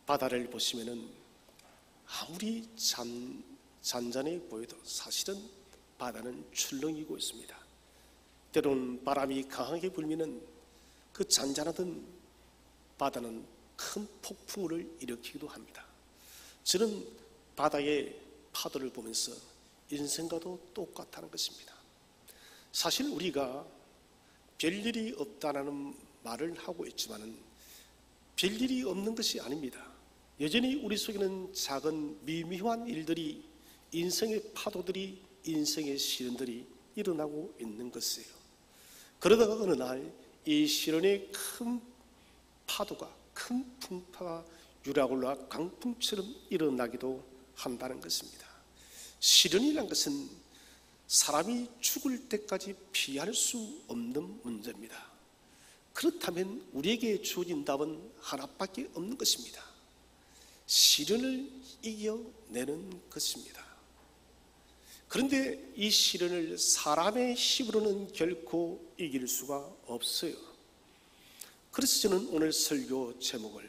바다를 보시면은 아무리 잔잔해 보여도 사실은 바다는 출렁이고 있습니다. 때로는 바람이 강하게 불면은 그 잔잔하던 바다는 큰 폭풍우를 일으키기도 합니다. 저는 바다의 파도를 보면서 인생과도 똑같다는 것입니다. 사실 우리가 별일이 없다는 말을 하고 있지만은 별일이 없는 것이 아닙니다. 여전히 우리 속에는 작은 미미한 일들이, 인생의 파도들이, 인생의 시련들이 일어나고 있는 것이에요. 그러다가 어느 날 이 시련의 큰 파도가, 큰 풍파가 유라굴라 강풍처럼 일어나기도 한다는 것입니다. 시련이란 것은 사람이 죽을 때까지 피할 수 없는 문제입니다. 그렇다면 우리에게 주어진 답은 하나밖에 없는 것입니다. 시련을 이겨내는 것입니다. 그런데 이 시련을 사람의 힘으로는 결코 이길 수가 없어요. 그래서 저는 오늘 설교 제목을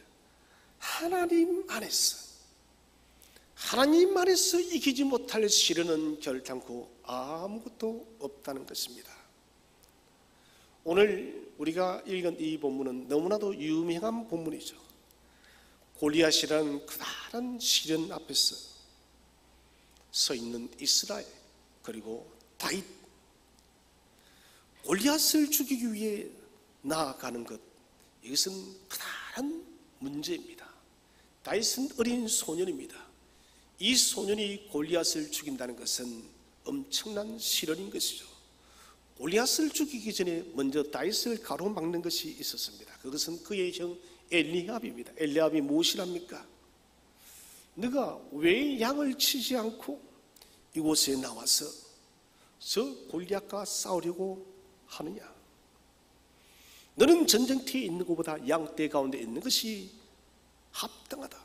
하나님 안에서 이기지 못할 시련은 결단코 아무것도 없다는 것입니다. 오늘 우리가 읽은 이 본문은 너무나도 유명한 본문이죠. 골리앗이라는 커다란 시련 앞에서 서 있는 이스라엘, 그리고 다윗, 골리앗을 죽이기 위해 나아가는 것, 이것은 커다란 문제입니다. 다윗은 어린 소년입니다. 이 소년이 골리앗을 죽인다는 것은 엄청난 시련인 것이죠. 골리앗을 죽이기 전에 먼저 다윗을 가로막는 것이 있었습니다. 그것은 그의 형 엘리압입니다. 엘리압이 무엇이랍니까? 너가 왜 양을 치지 않고 이곳에 나와서 저 골리앗과 싸우려고 하느냐? 너는 전쟁터에 있는 것보다 양떼 가운데 있는 것이 합당하다.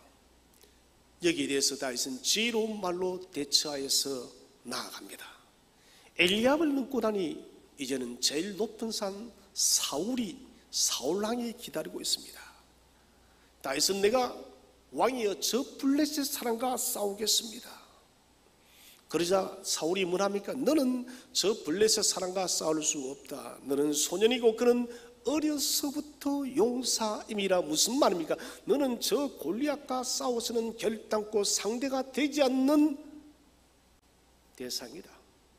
여기에 대해서 다윗은 지혜로운 말로 대처하여서 나아갑니다. 엘리압을 넘고 나니 이제는 제일 높은 산 사울왕이 기다리고 있습니다. 다윗은 내가 왕이여 저 블레셋 사람과 싸우겠습니다. 그러자 사울이 뭐랍니까? 너는 저 블레셋 사람과 싸울 수 없다. 너는 소년이고 그는 어려서부터 용사임이라. 무슨 말입니까? 너는 저 골리앗과 싸워서는 결단코 상대가 되지 않는 대상이다.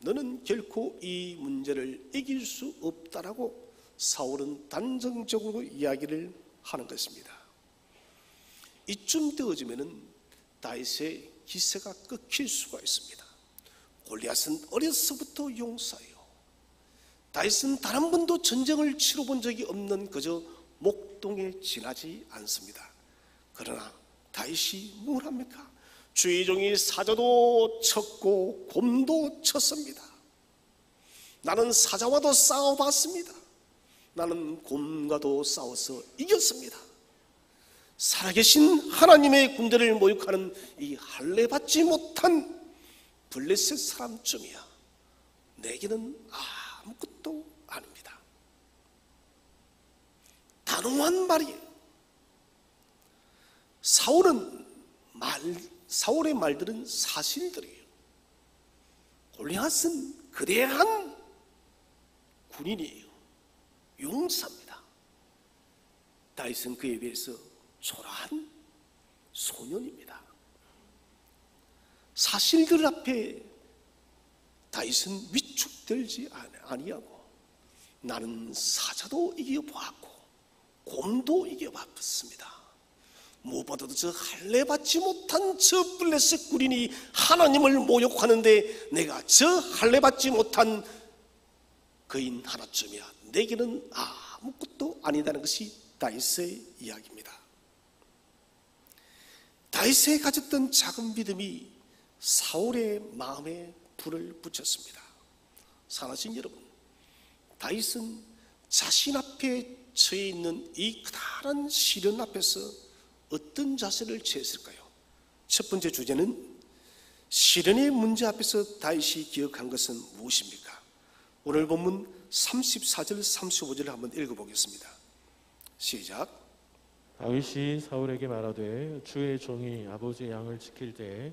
너는 결코 이 문제를 이길 수 없다라고 사울은 단정적으로 이야기를 하는 것입니다. 이쯤 되어지면은 다윗의 기세가 꺾일 수가 있습니다. 골리앗은 어려서부터 용사예요. 다윗은 단 한 번도 전쟁을 치러본 적이 없는 그저 목동에 지나지 않습니다. 그러나 다윗이 뭘 합니까? 주의 종이 사자도 쳤고 곰도 쳤습니다. 나는 사자와도 싸워봤습니다. 나는 곰과도 싸워서 이겼습니다. 살아계신 하나님의 군대를 모욕하는 이 할례받지 못한 블레셋 사람쯤이야 내게는 아무것도 아닙니다. 단호한 말이에요. 사울의 말들은 사실들이에요. 골리앗은 거대한 군인이에요. 용사입니다. 다윗은 그에 비해서 초라한 소년입니다. 사실들 앞에 다윗은 위축되지 아니하고 나는 사자도 이겨보았고 곰도 이겨봤습니다. 무엇보다도 저 할례받지 못한 저 블레셋 군인이 하나님을 모욕하는데 내가 저 할례받지 못한 거인 하나쯤이야 내게는 아무것도 아니다는 것이 다윗의 이야기입니다. 다윗이 가졌던 작은 믿음이 사울의 마음에 불을 붙였습니다. 사랑하신 여러분, 다윗은 자신 앞에 처해 있는 이 커다란 시련 앞에서 어떤 자세를 취했을까요? 첫 번째 주제는 시련의 문제 앞에서 다윗이 기억한 것은 무엇입니까? 오늘 본문 34절 35절을 한번 읽어보겠습니다. 시작. 다윗이 사울에게 말하되 주의 종이 아버지의 양을 지킬 때에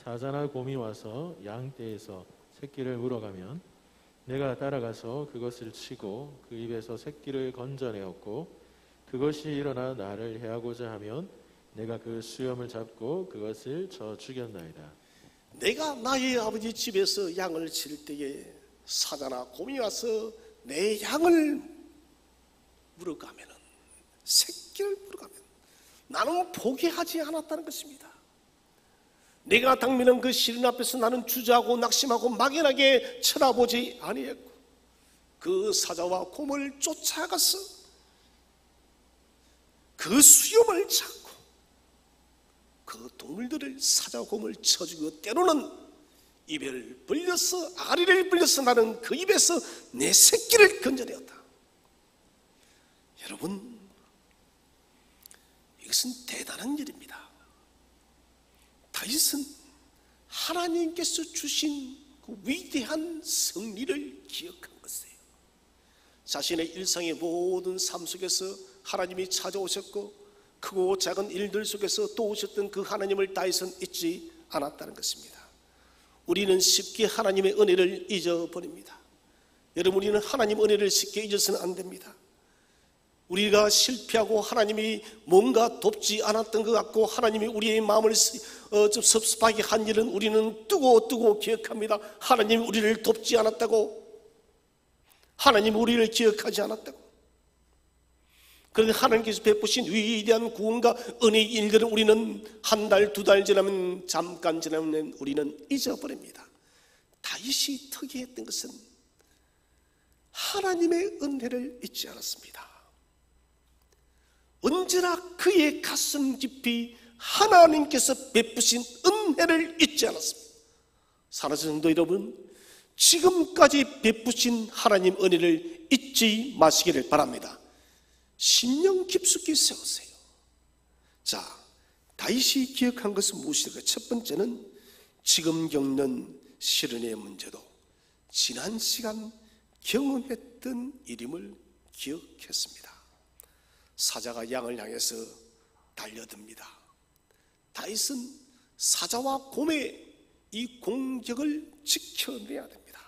사자나 곰이 와서 양떼에서 새끼를 물어가면 내가 따라가서 그것을 치고 그 입에서 새끼를 건져내었고 그것이 일어나 나를 해하고자 하면 내가 그 수염을 잡고 그것을 쳐 죽였나이다. 내가 나의 아버지 집에서 양을 칠 때에 사자나 곰이 와서 내 양을 물어가면, 새끼를 물어가면 나는 포기하지 않았다는 것입니다. 내가 당면한 그 시련 앞에서 나는 주저하고 낙심하고 막연하게 쳐다보지 아니했고 그 사자와 곰을 쫓아가서 그 수염을 잡고 그 동물들을, 사자와 곰을 쳐주고 때로는 입을 벌려서, 아리를 벌려서 나는 그 입에서 내 새끼를 건져내었다. 여러분, 이것은 대단한 일입니다. 다윗은 하나님께서 주신 그 위대한 승리를 기억한 것이에요. 자신의 일상의 모든 삶 속에서 하나님이 찾아오셨고 크고 작은 일들 속에서 또 오셨던 그 하나님을 다윗은 잊지 않았다는 것입니다. 우리는 쉽게 하나님의 은혜를 잊어버립니다. 여러분, 우리는 하나님 은혜를 쉽게 잊어서는 안 됩니다. 우리가 실패하고 하나님이 뭔가 돕지 않았던 것 같고 하나님이 우리의 마음을 좀 섭섭하게 한 일은 우리는 뜨고 기억합니다. 하나님이 우리를 돕지 않았다고, 하나님이 우리를 기억하지 않았다고. 그런데 하나님께서 베푸신 위대한 구원과 은혜의 일들은 우리는 한 달, 두 달 지나면, 잠깐 지나면 우리는 잊어버립니다. 다윗이 특이했던 것은 하나님의 은혜를 잊지 않았습니다. 언제나 그의 가슴 깊이 하나님께서 베푸신 은혜를 잊지 않았습니다. 사랑하는 성도 여러분, 지금까지 베푸신 하나님 은혜를 잊지 마시기를 바랍니다. 심령 깊숙이 세우세요. 자, 다윗이 기억한 것은 무엇일까? 첫 번째는 지금 겪는 시련의 문제도 지난 시간 경험했던 일임을 기억했습니다. 사자가 양을 향해서 달려듭니다. 다윗은 사자와 곰의 이 공격을 지켜내야 됩니다.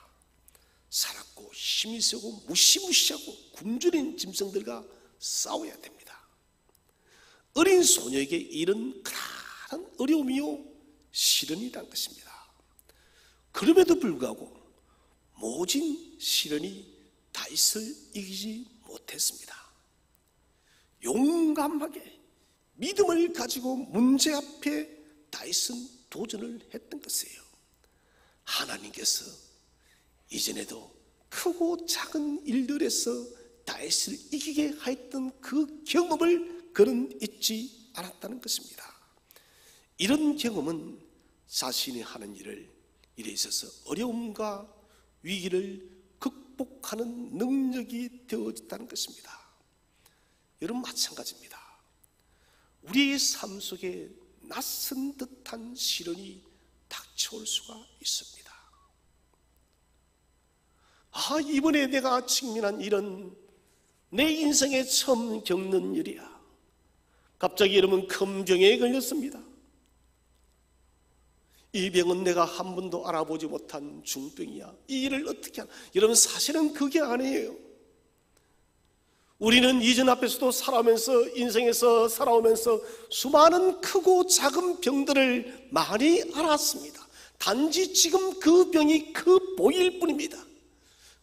살았고 힘이 세고 무시무시하고 굶주린 짐승들과 싸워야 됩니다. 어린 소녀에게 이런 큰 어려움이요 시련이란 것입니다. 그럼에도 불구하고 모진 시련이 다윗을 이기지 못했습니다. 용감하게 믿음을 가지고 문제 앞에 다윗은 도전을 했던 것이에요. 하나님께서 이전에도 크고 작은 일들에서 다윗을 이기게 하였던 그 경험을 그는 잊지 않았다는 것입니다. 이런 경험은 자신이 하는 일에 있어서 어려움과 위기를 극복하는 능력이 되어졌다는 것입니다. 여러분, 마찬가지입니다. 우리의 삶 속에 낯선 듯한 시련이 닥쳐올 수가 있습니다. 이번에 내가 직면한 일은 내 인생에 처음 겪는 일이야. 갑자기 여러분, 큰 병에 걸렸습니다. 이 병은 내가 한 번도 알아보지 못한 중병이야. 이 일을 어떻게 하나? 여러분, 사실은 그게 아니에요. 우리는 이전 앞에서도 살아오면서, 인생에서 살아오면서 수많은 크고 작은 병들을 많이 알았습니다. 단지 지금 그 병이 보일 뿐입니다.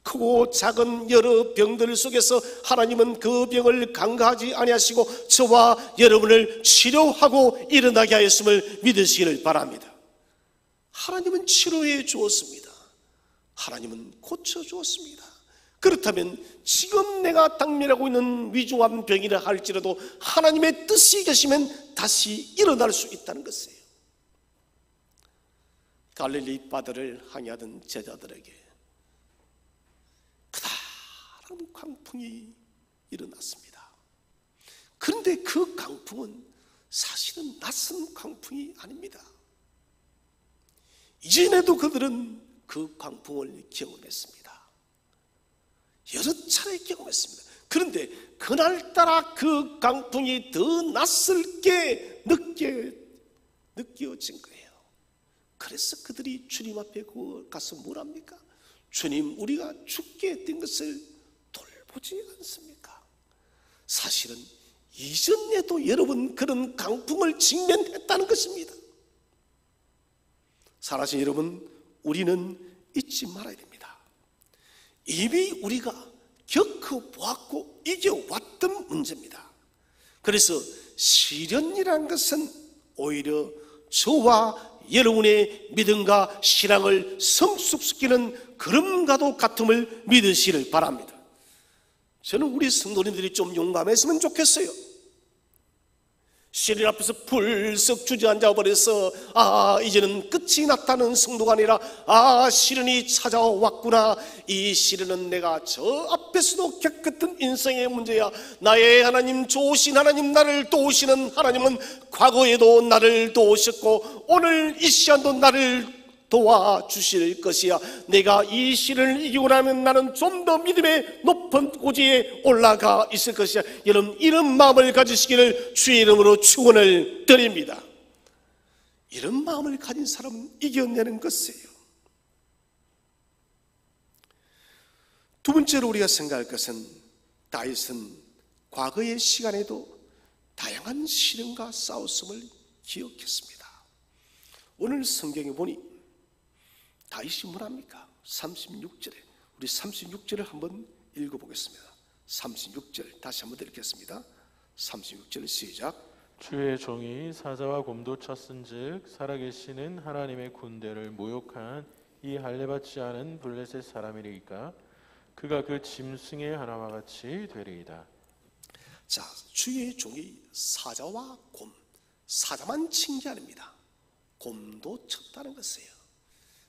크고 작은 여러 병들 속에서 하나님은 그 병을 간과하지 아니하시고 저와 여러분을 치료하고 일어나게 하였음을 믿으시기를 바랍니다. 하나님은 치료해 주었습니다. 하나님은 고쳐 주었습니다. 그렇다면 지금 내가 당면하고 있는 위중한 병이라 할지라도 하나님의 뜻이 계시면 다시 일어날 수 있다는 것이에요. 갈릴리 바다를 항해하던 제자들에게 크다란 강풍이 일어났습니다. 그런데 그 강풍은 사실은 낯선 강풍이 아닙니다. 이전에도 그들은 그 강풍을 경험했습니다. 여러 차례 경험했습니다. 그런데 그날따라 그 강풍이 더 낯설게 느껴진 거예요. 그래서 그들이 주님 앞에 가서 뭘 합니까? 주님, 우리가 죽게 된 것을 돌보지 않습니까? 사실은 이전에도 여러 번 그런 강풍을 직면했다는 것입니다. 사랑하신 여러분, 우리는 잊지 말아야 됩니다. 이미 우리가 겪어보았고 이겨왔던 문제입니다. 그래서 시련이라는 것은 오히려 저와 여러분의 믿음과 신앙을 성숙시키는 그름과도 같음을 믿으시길 바랍니다. 저는 우리 성도님들이 좀 용감했으면 좋겠어요. 시련 앞에서 불쑥 주저앉아 버려서 이제는 끝이 났다는 성도가 아니라 시련이 찾아왔구나, 이 시련은 내가 저 앞에서도 겪었던 인생의 문제야. 나의 하나님, 좋으신 하나님, 나를 도우시는 하나님은 과거에도 나를 도우셨고 오늘 이 시간도 나를 도와주실 것이야. 내가 이 시련을 이기고 나면 나는 좀 더 믿음의 높은 고지에 올라가 있을 것이야. 여러분, 이런 마음을 가지시기를 주의 이름으로 축원을 드립니다. 이런 마음을 가진 사람은 이겨내는 것이에요. 두 번째로 우리가 생각할 것은, 다윗은 과거의 시간에도 다양한 시련과 싸웠음을 기억했습니다. 오늘 성경에 보니 다윗이 뭐랍니까? 36절에, 우리 36절을 한번 읽어보겠습니다. 36절 다시 한번 읽겠습니다. 36절 시작. 주의 종이 사자와 곰도 쳤은즉 살아계시는 하나님의 군대를 모욕한 이 할례받지 않은 블레셋 사람이리까 그가 그 짐승의 하나와 같이 되리이다. 자, 주의 종이 사자와 곰, 사자만 친 게 아닙니다. 곰도 쳤다는 것이에요.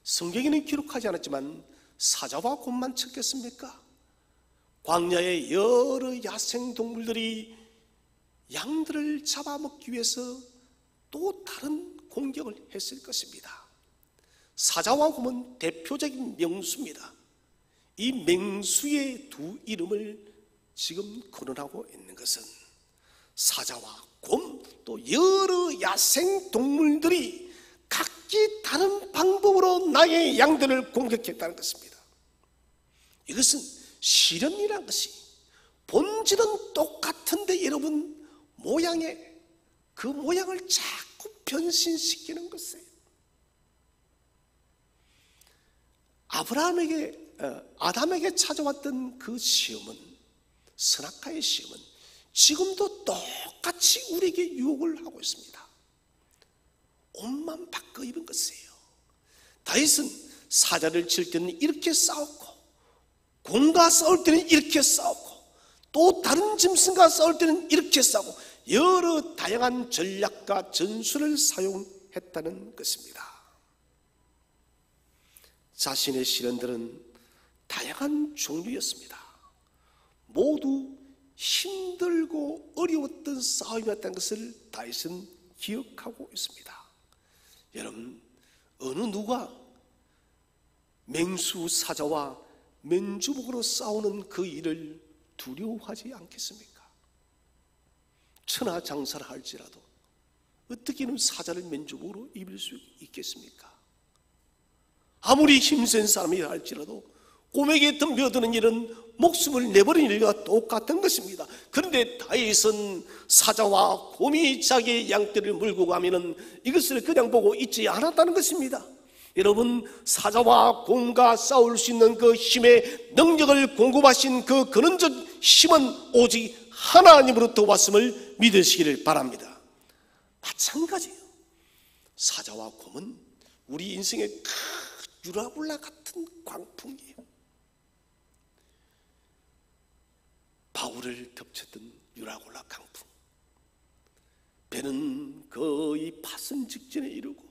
성경에는 기록하지 않았지만 사자와 곰만 쳤겠습니까? 광야의 여러 야생동물들이 양들을 잡아먹기 위해서 또 다른 공격을 했을 것입니다. 사자와 곰은 대표적인 명수입니다. 이 맹수의 두 이름을 지금 거론하고 있는 것은 사자와 곰, 또 여러 야생동물들이 각기 다른 방법으로 나의 양들을 공격했다는 것입니다. 이것은 시련이라는 것이 본질은 똑같은데 여러분, 그 모양을 자꾸 변신시키는 것이에요. 아담에게 찾아왔던 그 시험은, 선악과의 시험은 지금도 똑같이 우리에게 유혹을 하고 있습니다. 옷만 바꿔 입은 것이에요. 다윗은 사자를 칠 때는 이렇게 싸웠고, 곰과 싸울 때는 이렇게 싸웠고, 또 다른 짐승과 싸울 때는 이렇게 싸우고, 여러 다양한 전략과 전술을 사용했다는 것입니다. 자신의 시련들은 다양한 종류였습니다. 모두 힘들고 어려웠던 싸움이었다는 것을 다윗은 기억하고 있습니다. 여러분, 어느 누가 맹수 사자와 맨주먹으로 싸우는 그 일을 두려워하지 않겠습니까? 천하장사를 할지라도 어떻게는 사자를 맨주먹으로 입을 수 있겠습니까? 아무리 힘센 사람이라 할지라도 곰에게 덤벼드는 일은 목숨을 내버리는 일과 똑같은 것입니다. 그런데 다윗은 사자와 곰이 자기의 양떼를 물고 가면은 이것을 그냥 보고 있지 않았다는 것입니다. 여러분, 사자와 곰과 싸울 수 있는 그 힘의 능력을 공급하신 그 근원적 힘은 오직 하나님으로부터 왔음을 믿으시기를 바랍니다. 마찬가지예요. 사자와 곰은 우리 인생의 큰 유라굴라 같은 광풍이에요. 바울을 덮쳤던 유라굴라 강풍. 배는 거의 파선 직전에 이르고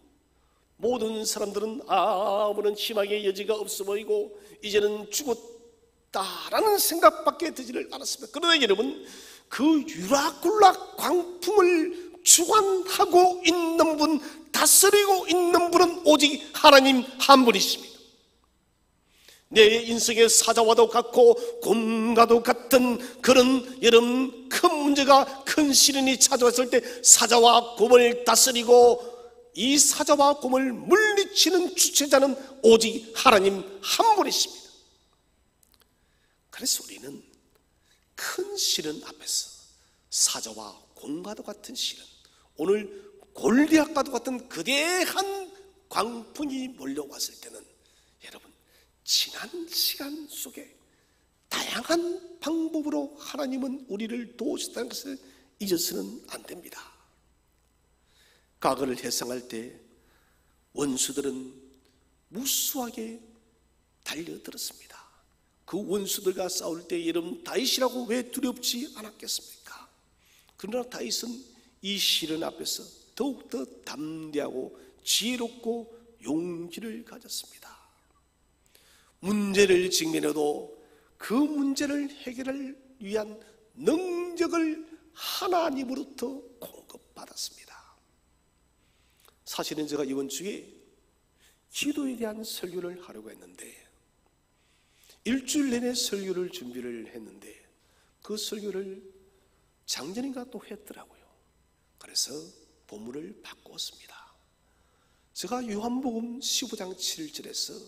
모든 사람들은 아무런 희망의 여지가 없어 보이고 이제는 죽었다라는 생각밖에 들지를 않았습니다. 그러나 여러분, 그 유라굴라 광풍을 주관하고 있는 분, 다스리고 있는 분은 오직 하나님 한 분이십니다. 내 인생의 사자와도 같고 곰과도 같은 그런 여러분 큰 문제가, 큰 시련이 찾아왔을 때 사자와 곰을 다스리고 이 사자와 곰을 물리치는 주체자는 오직 하나님 한 분이십니다. 그래서 우리는 큰 시련 앞에서 사자와 곰과도 같은 시련, 오늘 골리앗과도 같은 거대한 광풍이 몰려왔을 때는 여러분 지난 시간 속에 다양한 방법으로 하나님은 우리를 도우셨다는 것을 잊어서는 안 됩니다. 과거를 회상할 때 원수들은 무수하게 달려들었습니다. 그 원수들과 싸울 때 여러분 다윗이라고 왜 두렵지 않았겠습니까? 그러나 다윗은 이 시련 앞에서 더욱더 담대하고 지혜롭고 용기를 가졌습니다. 문제를 직면해도 그 문제를 해결할 위한 능력을 하나님으로부터 공급받았습니다. 사실은 제가 이번 주에 기도에 대한 설교를 하려고 했는데 일주일 내내 설교를 준비를 했는데 그 설교를 작년인가 또 했더라고요. 그래서 본문을 바꿨습니다. 제가 요한복음 15장 7절에서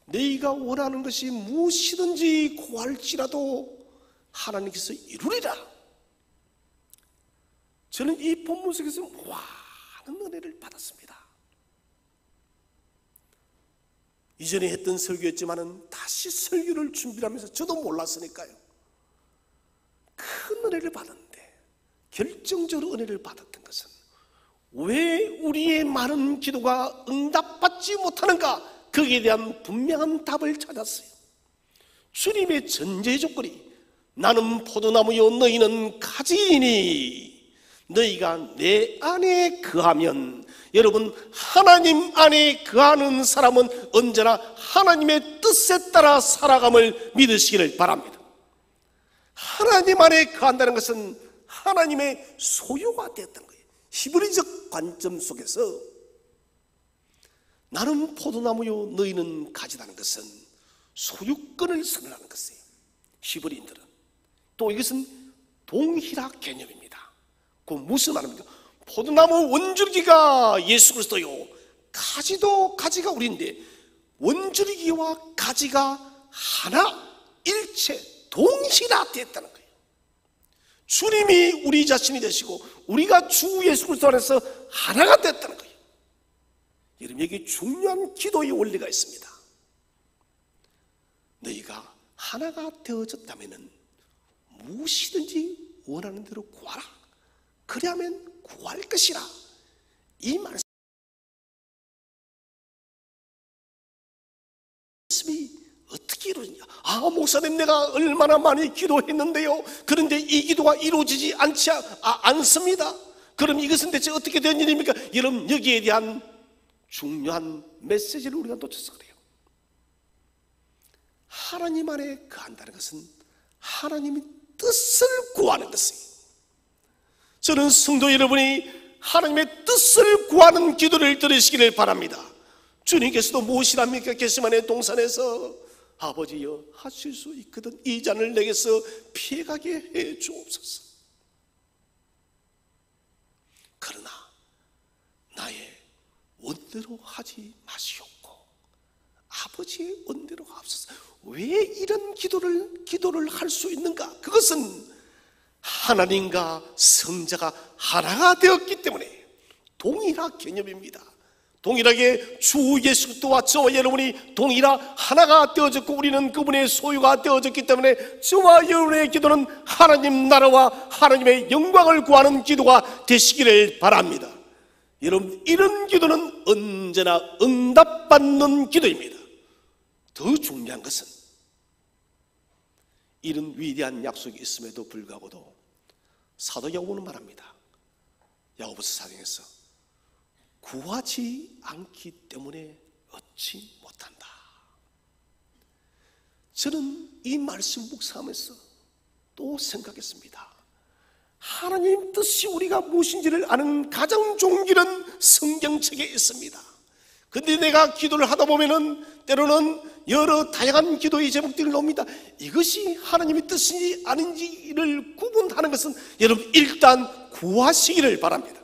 너희가 원하는 것이 무엇이든지 구할지라도 하나님께서 이루리라. 저는 이 본문 속에서 많은 은혜를 받았습니다. 이전에 했던 설교였지만은 다시 설교를 준비하면서 저도 몰랐으니까요. 큰 은혜를 받았는데 결정적으로 은혜를 받았던 것은 왜 우리의 많은 기도가 응답받지 못하는가? 거기에 대한 분명한 답을 찾았어요. 주님의 전제 조건이 나는 포도나무요 너희는 가지이니 너희가 내 안에 거하면, 여러분 하나님 안에 거하는 사람은 언제나 하나님의 뜻에 따라 살아감을 믿으시기를 바랍니다. 하나님 안에 거한다는 것은 하나님의 소유가 되었던 거예요. 히브리적 관점 속에서 나는 포도나무요 너희는 가지다는 것은 소유권을 선언하는 것이에요. 히브리인들은 또 이것은 동일학 개념입니다. 그 무슨 말입니까? 포도나무 원줄기가 예수 그리스도요, 가지도 가지가 우리인데 원줄기와 가지가 하나, 일체, 동일화되었다는 거예요. 주님이 우리 자신이 되시고 우리가 주 예수 그리스도 안에서 하나가 됐다는 거예요. 여러분 여기 중요한 기도의 원리가 있습니다. 너희가 하나가 되어졌다면 무엇이든지 원하는 대로 구하라. 그래야만 구할 것이라. 이 말씀이 어떻게 이루어지냐? 목사님 내가 얼마나 많이 기도했는데요, 그런데 이 기도가 이루어지지 않습니다. 그럼 이것은 대체 어떻게 된 일입니까? 여러분 여기에 대한 중요한 메시지를 우리가 놓쳐서 그래요. 하나님 안에 거한다는 것은 하나님의 뜻을 구하는 것이에요. 저는 성도 여러분이 하나님의 뜻을 구하는 기도를 들으시기를 바랍니다. 주님께서도 무엇이랍니까? 겟세마네 동산에서 아버지여 하실 수 있거든 이 잔을 내게서 피해가게 해 주옵소서. 그러나 나의 원대로 하지 마시옵고 아버지의 원대로 하옵소서. 왜 이런 기도를 할 수 있는가? 그것은 하나님과 성자가 하나가 되었기 때문에 동일한 개념입니다. 동일하게 주 예수 그리스도와 저와 여러분이 동일한 하나가 되어졌고 우리는 그분의 소유가 되어졌기 때문에 저와 여러분의 기도는 하나님 나라와 하나님의 영광을 구하는 기도가 되시기를 바랍니다. 여러분 이런 기도는 언제나 응답받는 기도입니다. 더 중요한 것은 이런 위대한 약속이 있음에도 불구하고도 사도 야고보는 말합니다. 야고보서 4장에서 구하지 않기 때문에 얻지 못한다. 저는 이 말씀 묵상하면서 또 생각했습니다. 하나님 뜻이 우리가 무엇인지를 아는 가장 좋은 길은 성경책에 있습니다. 근데 내가 기도를 하다 보면은 때로는 여러 다양한 기도의 제목들이 나옵니다. 이것이 하나님의 뜻인지 아닌지를 구분하는 것은 여러분 일단 구하시기를 바랍니다.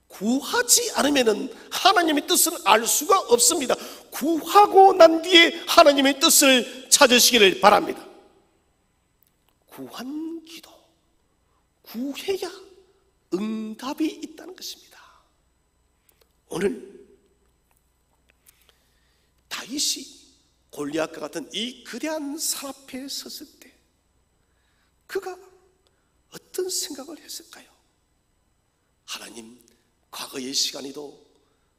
구하지 않으면은 하나님의 뜻을 알 수가 없습니다. 구하고 난 뒤에 하나님의 뜻을 찾으시기를 바랍니다. 구한 기도, 구해야 응답이 있다는 것입니다. 오늘 다윗이 골리앗과 같은 이 거대한 산 앞에 섰을 때 그가 어떤 생각을 했을까요? 하나님, 과거의 시간에도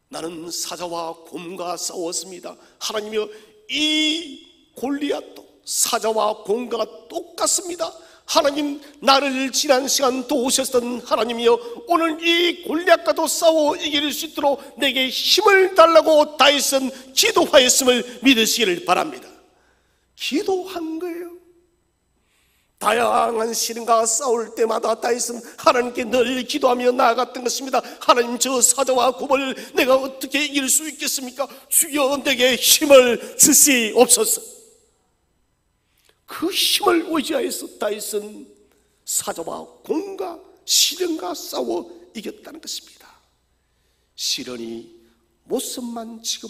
나는 사자와 곰과 싸웠습니다. 하나님이여, 이 골리앗도 사자와 곰과 똑같습니다. 하나님, 나를 지난 시간 도우셨던 하나님이여, 오늘 이 골리앗과도 싸워 이길 수 있도록 내게 힘을 달라고 다윗은 기도하였음을 믿으시기를 바랍니다. 기도한 거예요. 다양한 시련과 싸울 때마다 다윗은 하나님께 늘 기도하며 나아갔던 것입니다. 하나님, 저 사자와 곰을 내가 어떻게 이길 수 있겠습니까? 주여, 내게 힘을 주시옵소서. 그 힘을 의지하여서 다윗은 사자와 곰과 시련과 싸워 이겼다는 것입니다. 시련이 모습만 지금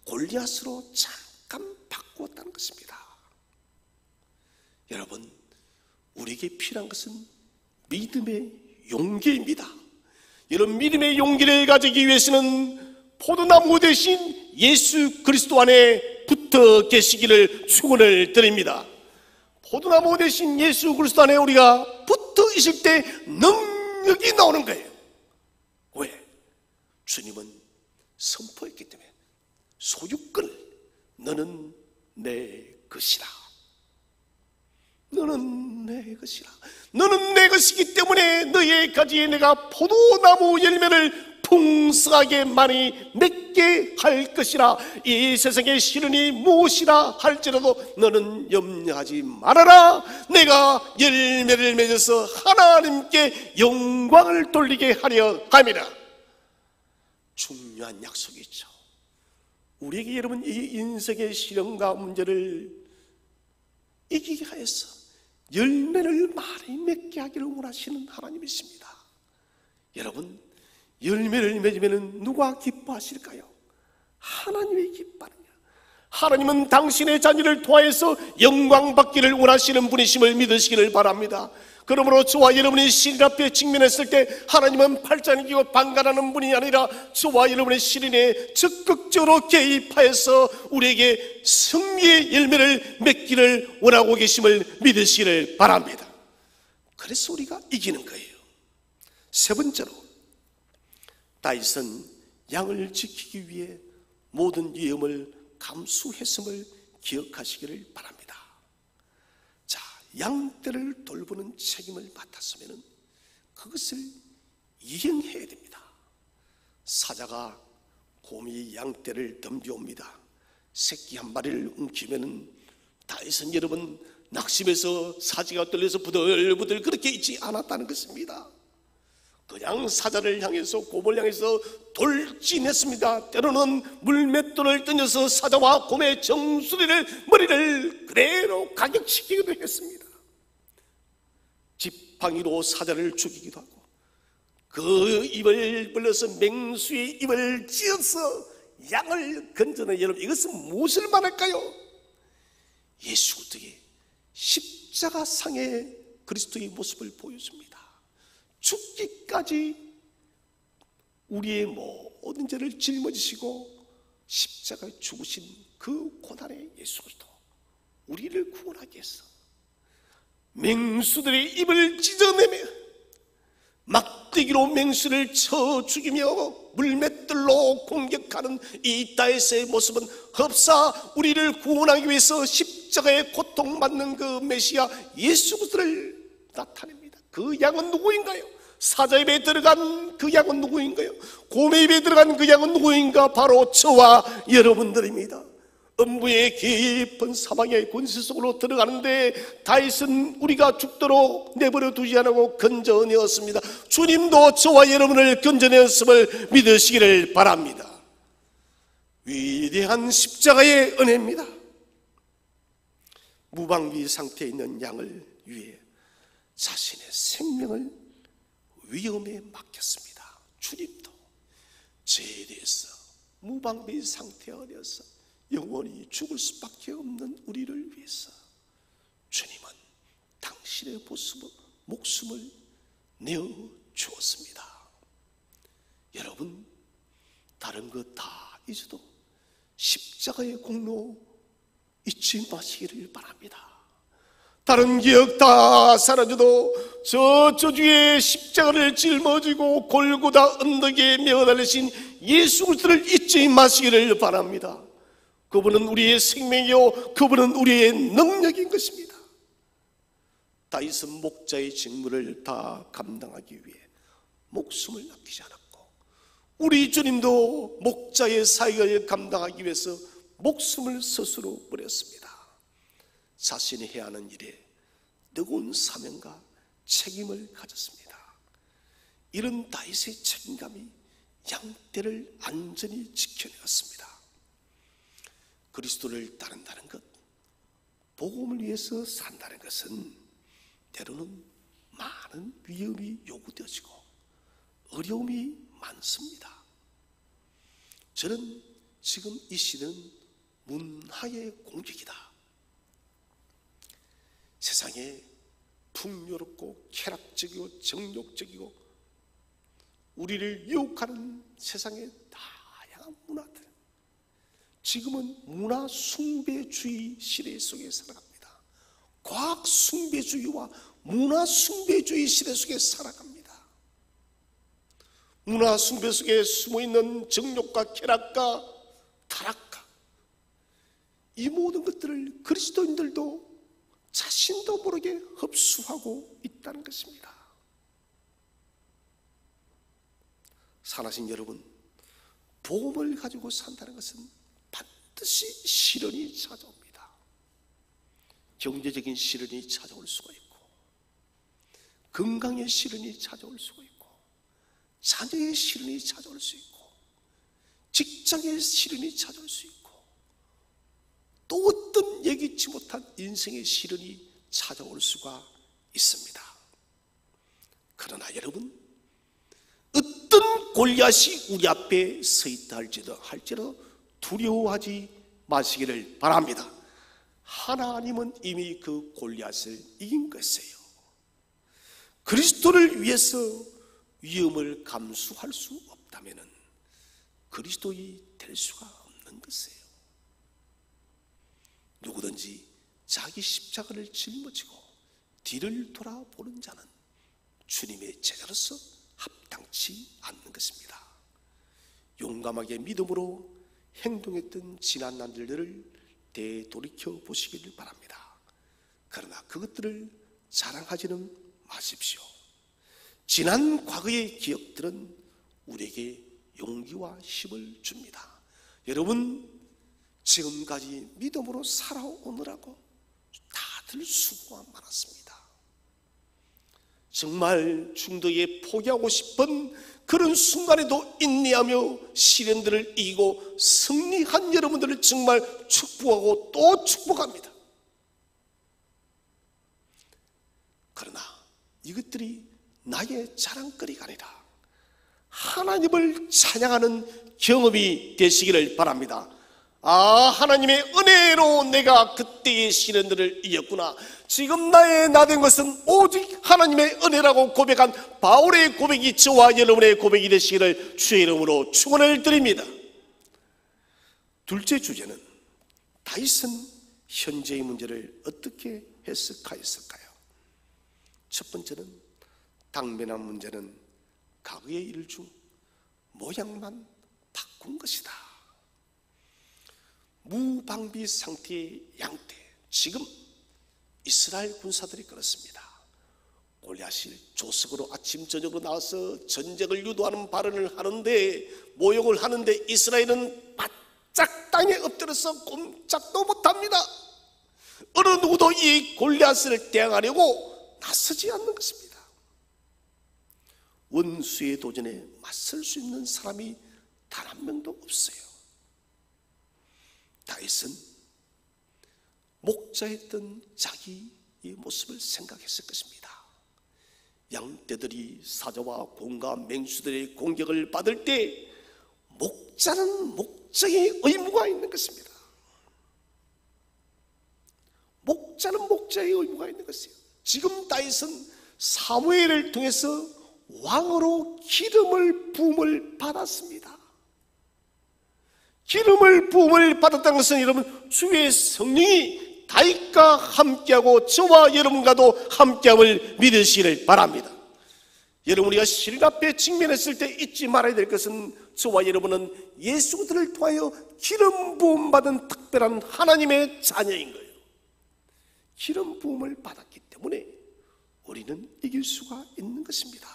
골리앗으로 잠깐 바꾸었다는 것입니다. 여러분, 우리에게 필요한 것은 믿음의 용기입니다. 이런 믿음의 용기를 가지기 위해서는 포도나무 대신 예수 그리스도 안에 붙어 계시기를 축원을 드립니다. 포도나무 대신 예수 그리스도 안에 우리가 붙어 있을 때 능력이 나오는 거예요. 왜? 주님은 선포했기 때문에 소유권을 너는 내 것이라. 너는 내 것이라. 너는 내 것이기 때문에 너의 가지에 내가 포도나무 열매를 풍성하게 많이 맺게 할 것이라. 이 세상의 시련이 무엇이라 할지라도 너는 염려하지 말아라. 내가 열매를 맺어서 하나님께 영광을 돌리게 하려 함이라. 중요한 약속이죠. 우리에게 여러분 이 인생의 시련과 문제를 이기게 하여서 열매를 많이 맺게 하기를 원하시는 하나님이십니다. 여러분, 열매를 맺으면 누가 기뻐하실까요? 하나님이 기뻐하느냐. 하나님은 당신의 자녀를 통하여서 영광 받기를 원하시는 분이심을 믿으시기를 바랍니다. 그러므로 저와 여러분이 시련 앞에 직면했을 때 하나님은 팔짱을 끼고 방관하는 분이 아니라 저와 여러분의 시련에 적극적으로 개입하여서 우리에게 승리의 열매를 맺기를 원하고 계심을 믿으시기를 바랍니다. 그래서 우리가 이기는 거예요. 세 번째로, 다윗은 양을 지키기 위해 모든 위험을 감수했음을 기억하시기를 바랍니다. 자, 양떼를 돌보는 책임을 맡았으면 그것을 이행해야 됩니다. 사자가 곰이 양떼를 덤벼옵니다. 새끼 한 마리를 움키면은 다윗은 여러분 낙심해서 사지가 떨려서 부들부들 그렇게 있지 않았다는 것입니다. 그냥 사자를 향해서 곰을 향해서 돌진했습니다. 때로는 물맷돌을 던져서 사자와 곰의 정수리를 머리를 그대로 가격시키기도 했습니다. 지팡이로 사자를 죽이기도 하고 그 입을 벌려서 맹수의 입을 찧어서 양을 건져내. 여러분, 이것은 무엇을 말할까요? 예수 그리스도의 십자가상의 그리스도의 모습을 보여줍니다. 죽기까지 우리의 모든 죄를 짊어지시고 십자가에 죽으신 그 고난의 예수 그리스도, 우리를 구원하기 위해서 맹수들의 입을 찢어내며 막대기로 맹수를 쳐 죽이며 물맷들로 공격하는 이 다윗의 모습은 흡사 우리를 구원하기 위해서 십자가에 고통받는 그 메시아 예수 그리스도를 나타냅니다. 그 양은 누구인가요? 사자 입에 들어간 그 양은 누구인가요? 곰의 입에 들어간 그 양은 누구인가? 바로 저와 여러분들입니다. 음부의 깊은 사망의 권세 속으로 들어가는데 다윗은 우리가 죽도록 내버려 두지 않고 건져내었습니다. 주님도 저와 여러분을 건져내었음을 믿으시기를 바랍니다. 위대한 십자가의 은혜입니다. 무방비 상태에 있는 양을 위해 자신의 생명을 위험에 맡겼습니다. 주님도 죄에 대해서 무방비 상태에 어려서 영원히 죽을 수밖에 없는 우리를 위해서 주님은 당신의 목숨을 내어 주었습니다. 여러분, 다른 것 다 잊어도 십자가의 공로 잊지 마시기를 바랍니다. 다른 기억 다 사라져도 저주에 십자가를 짊어지고 골고다 언덕에 매어달리신 예수 그리스도를 잊지 마시기를 바랍니다. 그분은 우리의 생명이요 그분은 우리의 능력인 것입니다. 다윗은 목자의 직무를 다 감당하기 위해 목숨을 아끼지 않았고, 우리 주님도 목자의 사역을 감당하기 위해서 목숨을 스스로 버렸습니다. 자신이 해야 하는 일에 뜨거운 사명과 책임을 가졌습니다. 이런 다윗의 책임감이 양떼를 안전히 지켜내었습니다. 그리스도를 따른다는 것, 복음을 위해서 산다는 것은 때로는 많은 위험이 요구되어지고 어려움이 많습니다. 저는 지금 이 시대는 문화의 공격이다. 세상에 풍요롭고 쾌락적이고 정욕적이고 우리를 유혹하는 세상의 다양한 문화들, 지금은 문화 숭배주의 시대 속에 살아갑니다. 과학 숭배주의와 문화 숭배주의 시대 속에 살아갑니다. 문화 숭배 속에 숨어있는 정욕과 쾌락과 타락과 이 모든 것들을 그리스도인들도 자신도 모르게 흡수하고 있다는 것입니다. 사랑하신 여러분, 복음을 가지고 산다는 것은 반드시 시련이 찾아옵니다. 경제적인 시련이 찾아올 수가 있고, 건강의 시련이 찾아올 수가 있고, 자녀의 시련이 찾아올 수 있고, 직장의 시련이 찾아올 수 있고, 또 어떤 예기치 못한 인생의 시련이 찾아올 수가 있습니다. 그러나 여러분, 어떤 골리앗이 우리 앞에 서 있다 할지라도 두려워하지 마시기를 바랍니다. 하나님은 이미 그 골리앗을 이긴 것이에요. 그리스도를 위해서 위험을 감수할 수 없다면 그리스도이 될 수가 없는 것이에요. 누구든지 자기 십자가를 짊어지고 뒤를 돌아보는 자는 주님의 제자로서 합당치 않는 것입니다. 용감하게 믿음으로 행동했던 지난 날들을 되돌이켜 보시기를 바랍니다. 그러나 그것들을 자랑하지는 마십시오. 지난 과거의 기억들은 우리에게 용기와 힘을 줍니다. 여러분, 지금까지 믿음으로 살아오느라고 다들 수고가 많았습니다. 정말 중도에 포기하고 싶은 그런 순간에도 인내하며 시련들을 이기고 승리한 여러분들을 정말 축복하고 또 축복합니다. 그러나 이것들이 나의 자랑거리가 아니라 하나님을 찬양하는 경험이 되시기를 바랍니다. 아, 하나님의 은혜로 내가 그때의 시련들을 이겼구나. 지금 나의 나된 것은 오직 하나님의 은혜라고 고백한 바울의 고백이 저와 여러분의 고백이 되시기를 주의 이름으로 축원을 드립니다. 둘째 주제는 다윗은 현재의 문제를 어떻게 해석하였을까요? 첫 번째는 당면한 문제는 과거의 일 중 모양만 바꾼 것이다. 무방비 상태의 양떼, 지금 이스라엘 군사들이 그렇습니다. 골리앗이 조석으로 아침 저녁으로 나와서 전쟁을 유도하는 발언을 하는데, 모욕을 하는데 이스라엘은 바짝 땅에 엎드려서 꼼짝도 못합니다. 어느 누구도 이 골리앗을 대항하려고 나서지 않는 것입니다. 원수의 도전에 맞설 수 있는 사람이 단 한 명도 없어요. 다윗은 목자였던 자기의 모습을 생각했을 것입니다. 양떼들이 사자와 곰과 맹수들의 공격을 받을 때 목자는 목자의 의무가 있는 것입니다. 목자는 목자의 의무가 있는 것이에요. 지금 다윗은 사무엘을 통해서 왕으로 기름을 부음을 받았습니다. 기름을 부음을 받았다는 것은 여러분, 주의 성령이 다윗과 함께하고 저와 여러분과도 함께함을 믿으시기를 바랍니다. 여러분, 우리가 시련 앞에 직면했을 때 잊지 말아야 될 것은 저와 여러분은 예수 그리스도를 통하여 기름 부음 받은 특별한 하나님의 자녀인 거예요. 기름 부음을 받았기 때문에 우리는 이길 수가 있는 것입니다.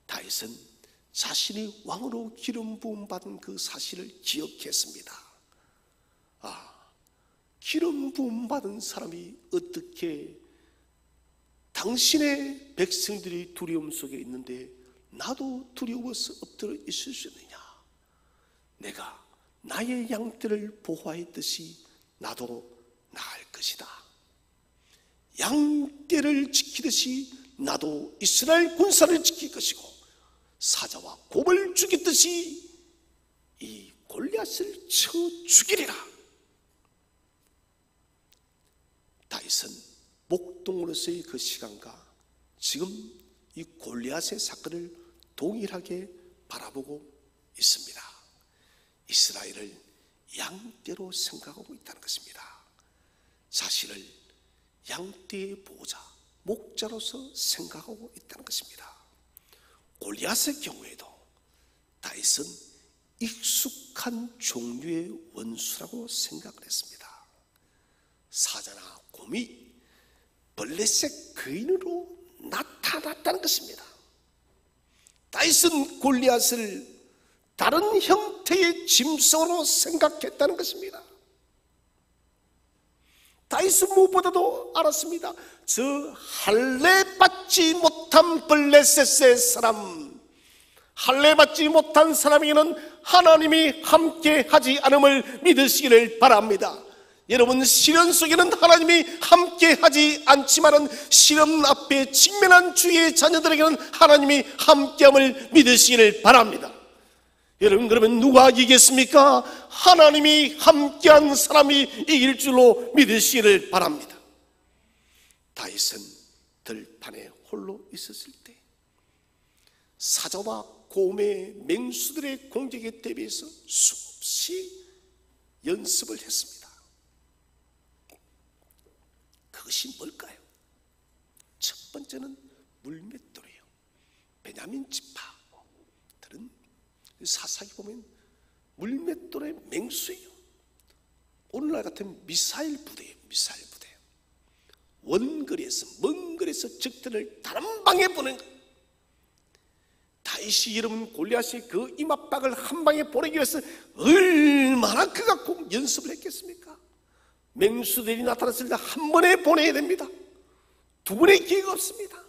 다윗은 자신이 왕으로 기름 부음 받은 그 사실을 기억했습니다. 기름 부음 받은 사람이 어떻게 당신의 백성들이 두려움 속에 있는데 나도 두려워서 엎드려 있을 수 있느냐? 내가 나의 양떼를 보호하였듯이 나도 나을 것이다. 양떼를 지키듯이 나도 이스라엘 군사를 지킬 것이고, 사자와 곰을 죽이듯이 이 골리앗을 쳐 죽이리라. 다윗은 목동으로서의 그 시간과 지금 이 골리앗의 사건을 동일하게 바라보고 있습니다. 이스라엘을 양떼로 생각하고 있다는 것입니다. 자신을 양떼의 보호자, 목자로서 생각하고 있다는 것입니다. 골리앗의 경우에도 다윗은 익숙한 종류의 원수라고 생각을 했습니다. 사자나 곰이 블레셋 거인으로 나타났다는 것입니다. 다윗은 골리앗을 다른 형태의 짐승으로 생각했다는 것입니다. 다윗은 무엇보다도 알았습니다. 저 할례 받지 못한 블레셋의 사람, 할례 받지 못한 사람에게는 하나님이 함께 하지 않음을 믿으시기를 바랍니다. 여러분, 시련 속에는 하나님이 함께 하지 않지만은 시련 앞에 직면한 주의 자녀들에게는 하나님이 함께함을 믿으시기를 바랍니다. 여러분, 그러면 누가 이기겠습니까? 하나님이 함께한 사람이 이길 줄로 믿으시기를 바랍니다. 다윗은 들판에 홀로 있었을 때 사자와 곰의 맹수들의 공격에 대비해서 수없이 연습을 했습니다. 그것이 뭘까요? 첫 번째는 물맷돌이에요. 베냐민 지파들은 사사기 보면 물맷돌의 맹수예요. 오늘날 같은 미사일 부대예요. 미사일 부대. 원거리에서, 먼 거리에서 적들을 다른 방에 보낸 거예요. 다윗이 여러분 골리앗이 그 이맛박을 한 방에 보내기 위해서 얼마나 그가 꼭 연습을 했겠습니까? 맹수들이 나타났을 때 한 번에 보내야 됩니다. 두 번의 기회가 없습니다.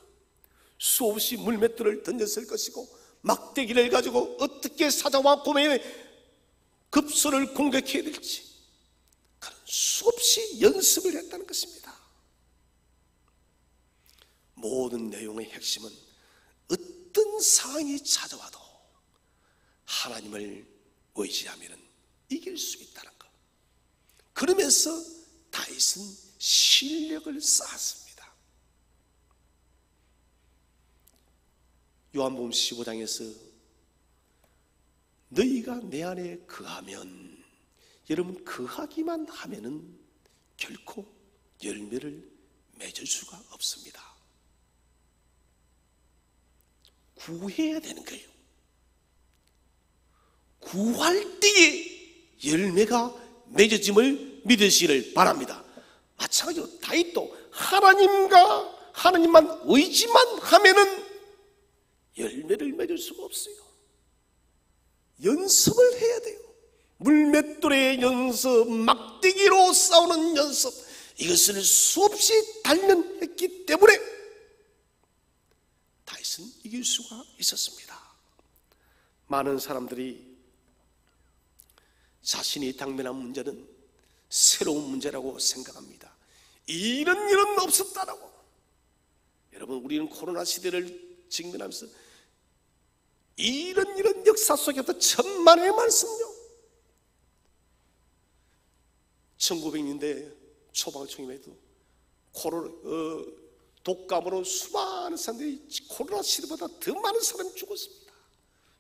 수없이 물맷돌을 던졌을 것이고 막대기를 가지고 어떻게 사자와 곰의 급소를 공격해야 될지 그런 수없이 연습을 했다는 것입니다. 모든 내용의 핵심은 어떤 상황이 찾아와도 하나님을 의지하면 이길 수 있다는 것. 그러면서 다윗은 실력을 쌓았습니다. 요한복음 15장에서 너희가 내 안에 거하면, 여러분 거하기만 하면은 결코 열매를 맺을 수가 없습니다. 구해야 되는 거예요. 구할 때에 열매가 맺어짐을 믿으시기를 바랍니다. 마찬가지로 다윗도 하나님만 의지만 하면은 열매를 맺을 수가 없어요. 연습을 해야 돼요. 물맷돌의 연습, 막대기로 싸우는 연습, 이것을 수없이 단련했기 때문에 다윗은 이길 수가 있었습니다. 많은 사람들이 자신이 당면한 문제는 새로운 문제라고 생각합니다. 이런 일은 없었다라고. 여러분, 우리는 코로나 시대를 직면하면서 이런 역사 속에서 천만의 말씀요. 1900년대 초반쯤에도 독감으로 수많은 사람들이 코로나 시대보다 더 많은 사람이 죽었습니다.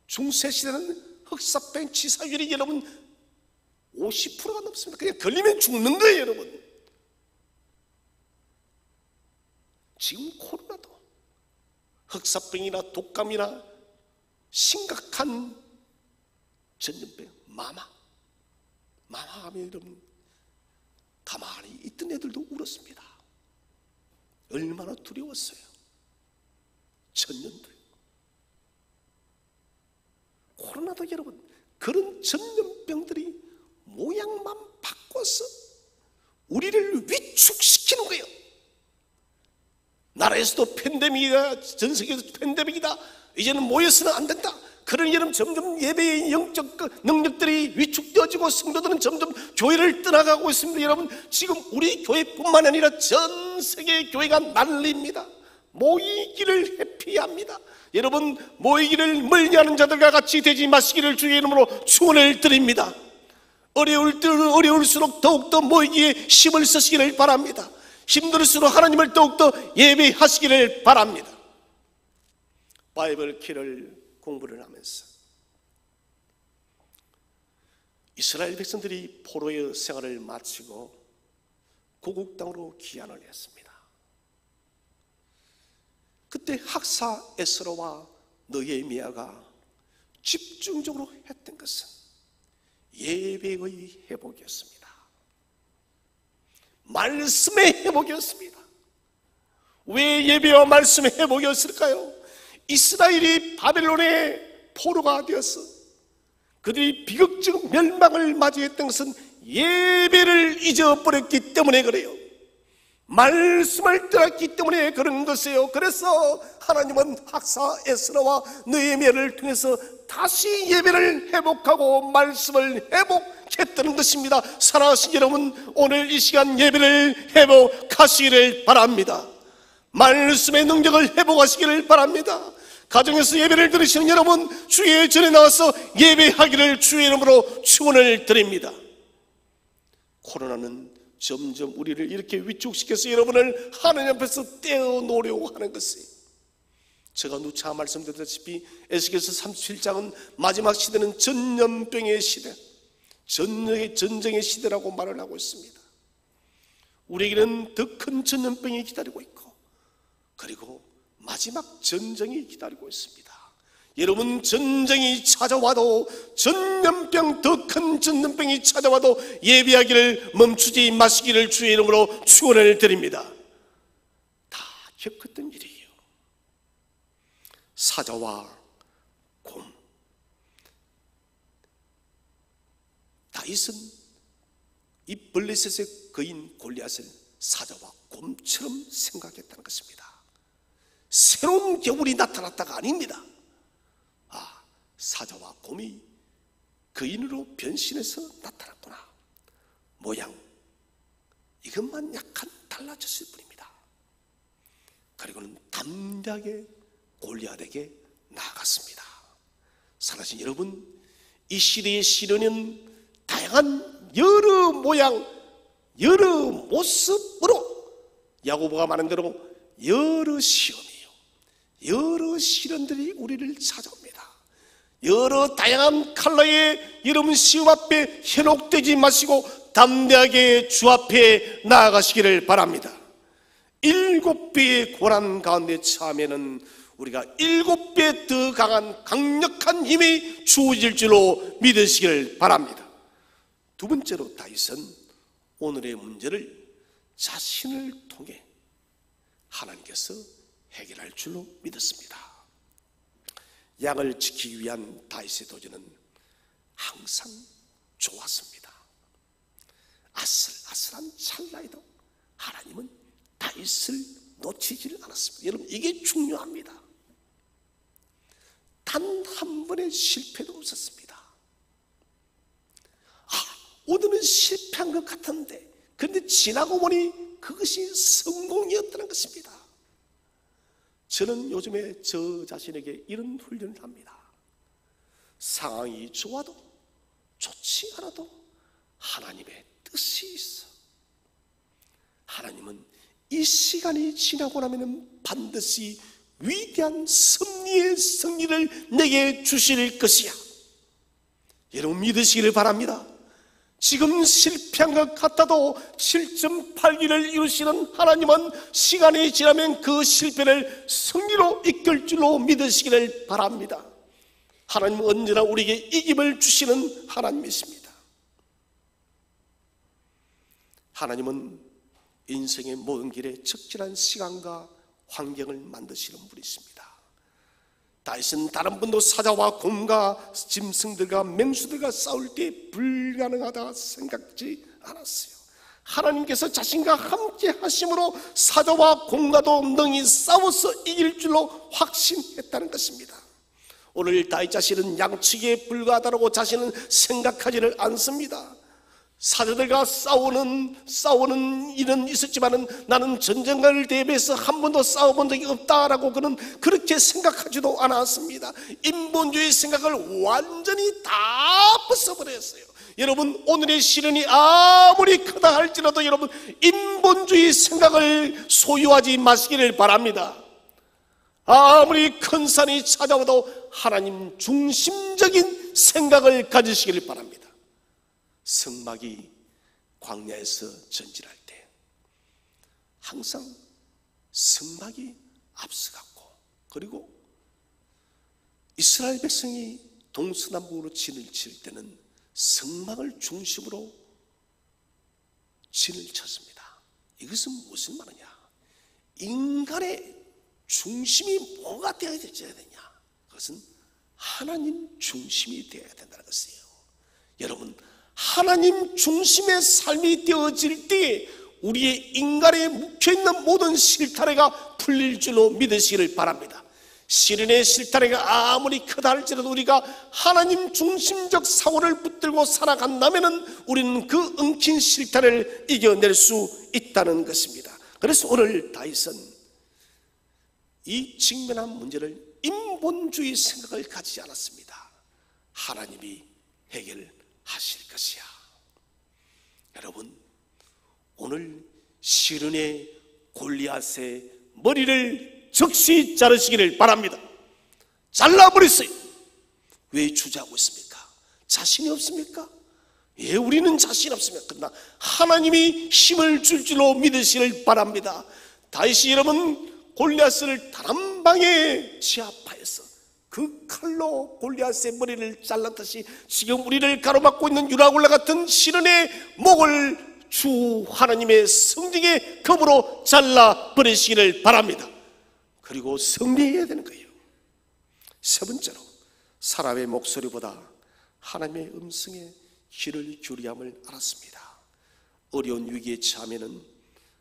중세 시대는 흑사병 치사율이 여러분 50%가 넘습니다. 그냥 걸리면 죽는 거예요, 여러분. 지금 코로나도 흑사병이나 독감이나 심각한 전염병, 마마하면 여러분 가만히 있던 애들도 울었습니다. 얼마나 두려웠어요. 천년도요. 코로나도 여러분 그런 전염병들이 모양만 바꿔서 우리를 위축시키는 거예요. 나라에서도 팬데믹이다, 전 세계에서 팬데믹이다, 이제는 모여서는 안 된다. 그런 여러분 점점 예배의 영적 능력들이 위축되어지고 성도들은 점점 교회를 떠나가고 있습니다. 여러분 지금 우리 교회뿐만 아니라 전 세계 교회가 난립니다. 모이기를 회피합니다. 여러분 모이기를 멀리하는 자들과 같이 되지 마시기를 주의 이름으로 축원을 드립니다. 어려울수록 더욱더 모이기에 힘을 쓰시기를 바랍니다. 힘들수록 하나님을 더욱더 예배하시기를 바랍니다. 바이블 키를 공부를 하면서 이스라엘 백성들이 포로의 생활을 마치고 고국 땅으로 귀환을 했습니다. 그때 학사 에스라와 느헤미야가 집중적으로 했던 것은 예배의 회복이었습니다. 말씀의 회복이었습니다. 왜 예배와 말씀의 회복이었을까요? 이스라엘이 바벨론의 포로가 되어서 그들이 비극적 멸망을 맞이했던 것은 예배를 잊어버렸기 때문에 그래요. 말씀을 떠났기 때문에 그런 것이에요. 그래서 하나님은 학사 에스라와 느헤미야를 통해서 다시 예배를 회복하고 말씀을 회복했다는 것입니다. 사랑하신 여러분, 오늘 이 시간 예배를 회복하시기를 바랍니다. 말씀의 능력을 회복하시기를 바랍니다. 가정에서 예배를 들으시는 여러분, 주의 전에 나와서 예배하기를 주의 이름으로 축원을 드립니다. 코로나는 점점 우리를 이렇게 위축시켜서 여러분을 하나님 앞에서 떼어놓으려고 하는 것이에요. 제가 누차 말씀드렸다시피 에스겔서 37장은 마지막 시대는 전염병의 시대, 전쟁의 시대라고 말을 하고 있습니다. 우리에게는 더 큰 전염병이 기다리고 있고 그리고 마지막 전쟁이 기다리고 있습니다. 여러분, 전쟁이 찾아와도, 전염병, 더 큰 전염병이 찾아와도 예배하기를 멈추지 마시기를 주의 이름으로 축원을 드립니다. 다 겪었던 일이에요. 사자와 곰. 다윗은 이 블레셋의 거인 골리앗을 사자와 곰처럼 생각했다는 것입니다. 새로운 겨울이 나타났다가 아닙니다. 사자와 곰이 거인으로 변신해서 나타났구나. 모양 이것만 약간 달라졌을 뿐입니다. 그리고는 담대하게 골리앗에게 나아갔습니다. 사랑하신 여러분, 이 시대의 시련은 다양한 여러 모양, 여러 모습으로 야고보가 말한 대로 여러 시험이에요. 여러 시련들이 우리를 찾아옵니다. 여러 다양한 컬러의 여러분 시험 앞에 현혹되지 마시고 담대하게 주 앞에 나아가시기를 바랍니다. 7배의 고난 가운데 처하면은 우리가 7배 더 강한 강력한 힘이 주어질 줄로 믿으시기를 바랍니다. 두 번째로 다윗은 오늘의 문제를 자신을 통해 하나님께서 해결할 줄로 믿었습니다. 양을 지키기 위한 다윗의 도전은 항상 좋았습니다. 아슬아슬한 찰나에도 하나님은 다윗을 놓치질 않았습니다. 여러분, 이게 중요합니다. 단 한 번의 실패도 없었습니다. 오늘은 실패한 것 같은데, 그런데 지나고 보니 그것이 성공이었다는 것입니다. 저는 요즘에 저 자신에게 이런 훈련을 합니다. 상황이 좋아도 좋지 않아도 하나님의 뜻이 있어. 하나님은 이 시간이 지나고 나면 반드시 위대한 승리의 승리를 내게 주실 것이야. 여러분 믿으시기를 바랍니다. 지금 실패한 것 같아도 7.8기를 이루시는 하나님은 시간이 지나면 그 실패를 승리로 이끌 줄로 믿으시기를 바랍니다. 하나님은 언제나 우리에게 이김을 주시는 하나님이십니다. 하나님은 인생의 모든 길에 적절한 시간과 환경을 만드시는 분이십니다. 다윗은 다른 분도 사자와 곰과 짐승들과 맹수들과 싸울 때 불가능하다 생각지 않았어요. 하나님께서 자신과 함께 하심으로 사자와 곰과도 능히 싸워서 이길 줄로 확신했다는 것입니다. 오늘 다윗 자신은 양측에 불과하다고 자신은 생각하지를 않습니다. 사자들과 싸우는 일은 있었지만은 나는 전쟁과를 대비해서 한 번도 싸워본 적이 없다라고 그는 그렇게 생각하지도 않았습니다. 인본주의 생각을 완전히 다 벗어버렸어요. 여러분 오늘의 시련이 아무리 크다 할지라도 여러분 인본주의 생각을 소유하지 마시기를 바랍니다. 아무리 큰 산이 찾아와도 하나님 중심적인 생각을 가지시기를 바랍니다. 성막이 광야에서 전진할 때 항상 성막이 앞서갔고, 그리고 이스라엘 백성이 동서남북으로 진을 칠 때는 성막을 중심으로 진을 쳤습니다. 이것은 무슨 말이냐? 인간의 중심이 뭐가 되어야 되냐? 그것은 하나님 중심이 되어야 된다는 것이에요. 여러분 하나님 중심의 삶이 되어질 때 우리의 인간에 묵혀있는 모든 실타래가 풀릴 줄로 믿으시기를 바랍니다. 시련의 실타래가 아무리 크다 할지라도 우리가 하나님 중심적 사고를 붙들고 살아간다면 우리는 그 엉킨 실타래를 이겨낼 수 있다는 것입니다. 그래서 오늘 다윗은 이 직면한 문제를 인본주의 생각을 가지지 않았습니다. 하나님이 해결하실 것이야. 여러분 오늘 시련의 골리앗의 머리를 즉시 자르시기를 바랍니다. 잘라버렸어요. 왜 주저하고 있습니까? 자신이 없습니까? 예, 우리는 자신 없습니다. 그러나 하나님이 힘을 줄 줄로 믿으시기를 바랍니다. 다윗이 여러분 골리앗을 단 한 방에 제압하였어. 그 칼로 골리앗의 머리를 잘랐듯이 지금 우리를 가로막고 있는 유라굴라 같은 시련의 목을 주 하나님의 성령의 검으로 잘라버리시기를 바랍니다. 그리고 승리해야 되는 거예요. 세 번째로 사람의 목소리보다 하나님의 음성에 귀를 기울임을 알았습니다. 어려운 위기에 처하면은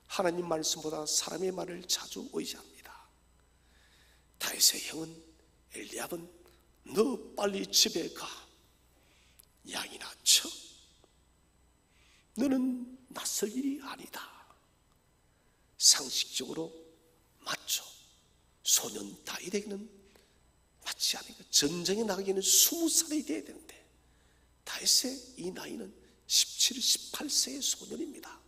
하나님 말씀보다 사람의 말을 자주 의지합니다. 다윗의 형은 엘리압은 너 빨리 집에 가. 양이나 쳐. 너는 낯설 일이 아니다. 상식적으로 맞죠. 소년 다윗에게는 맞지 않으니까 전쟁에 나가기에는 20살이 돼야 되는데 다윗의 이 나이는 17, 18세의 소년입니다.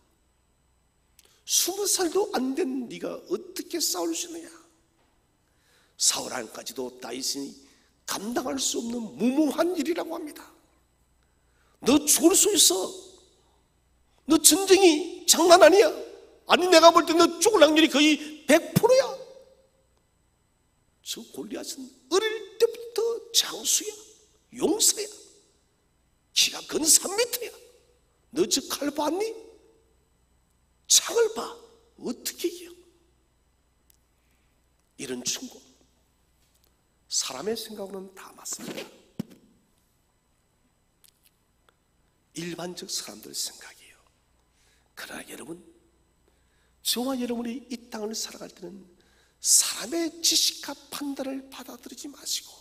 20살도 안 된 네가 어떻게 싸울 수 있느냐? 사울 왕까지도 다윗이 감당할 수 없는 무모한 일이라고 합니다. 너 죽을 수 있어. 너 전쟁이 장난 아니야. 아니 내가 볼 때 너 죽을 확률이 거의 100%야. 저 골리앗은 어릴 때부터 장수야. 용사야. 키가 근 3m야. 너 저 칼 봤니? 창을 봐. 어떻게 이겨? 이런 충고 사람의 생각으로는 다 맞습니다. 일반적 사람들 생각이에요. 그러나 여러분 저와 여러분이 이 땅을 살아갈 때는 사람의 지식과 판단을 받아들이지 마시고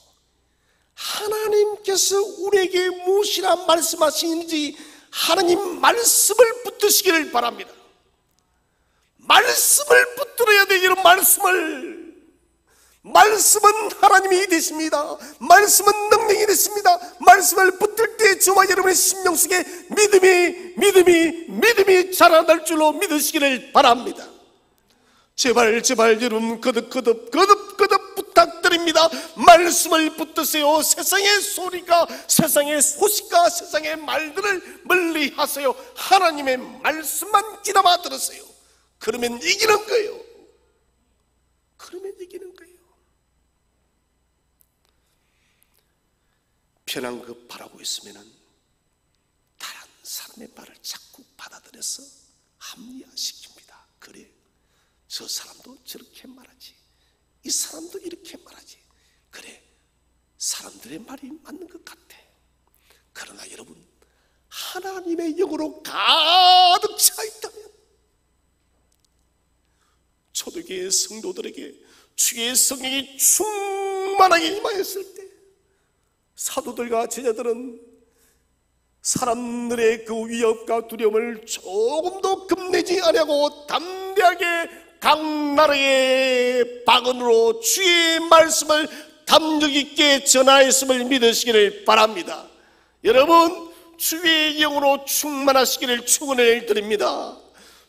하나님께서 우리에게 무엇이라 말씀하시는지 하나님 말씀을 붙드시기를 바랍니다. 말씀을 붙들어야 돼. 이런 말씀은 하나님이 되십니다. 말씀은 능력이 되십니다. 말씀을 붙들 때 저와 여러분의 심령 속에 믿음이 자라날 줄로 믿으시기를 바랍니다. 제발 여러분 거듭 부탁드립니다. 말씀을 붙드세요. 세상의 소리가, 세상의 소식과 세상의 말들을 멀리하세요. 하나님의 말씀만 귀담아 들으세요. 그러면 이기는 거예요. 편한 거 바라고 있으면 다른 사람의 말을 자꾸 받아들여서 합리화시킵니다. 그래, 저 사람도 저렇게 말하지, 이 사람도 이렇게 말하지. 그래, 사람들의 말이 맞는 것 같아. 그러나 여러분, 하나님의 영으로 가득 차 있다면, 초대교회 성도들에게 주의 성령이 충만하게 임하였을 때, 사도들과 제자들은 사람들의 그 위협과 두려움을 조금도 겁내지 아니하고 담대하게 각 나라의 방언으로 주의 말씀을 담력 있게 전하였음을 믿으시기를 바랍니다. 여러분, 주의 영으로 충만하시기를 축원을 드립니다.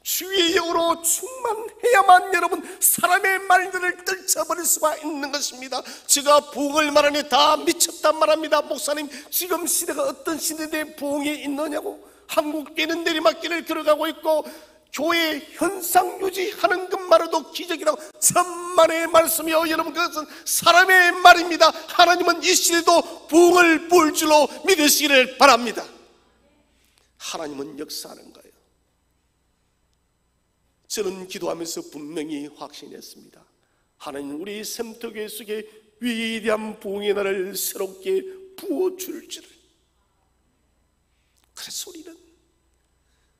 주의 영으로 충만해야만 여러분 사람의 말들을 떨쳐버릴 수가 있는 것입니다. 제가 부흥을 말하니 다 미쳤단 말합니다. 목사님, 지금 시대가 어떤 시대에 부흥이 있느냐고. 한국교회는 내리막길을 걸어가고 있고 교회 현상 유지하는 것만으로도 기적이라고 천만의 말씀이요. 여러분, 그것은 사람의 말입니다. 하나님은 이 시대도 부흥을 부을 줄로 믿으시기를 바랍니다. 하나님은 역사하는 거예요. 저는 기도하면서 분명히 확신했습니다. 하나님, 우리 샘터교회 속에 위대한 부흥의 날을 새롭게 부어줄 줄을. 그래서 우리는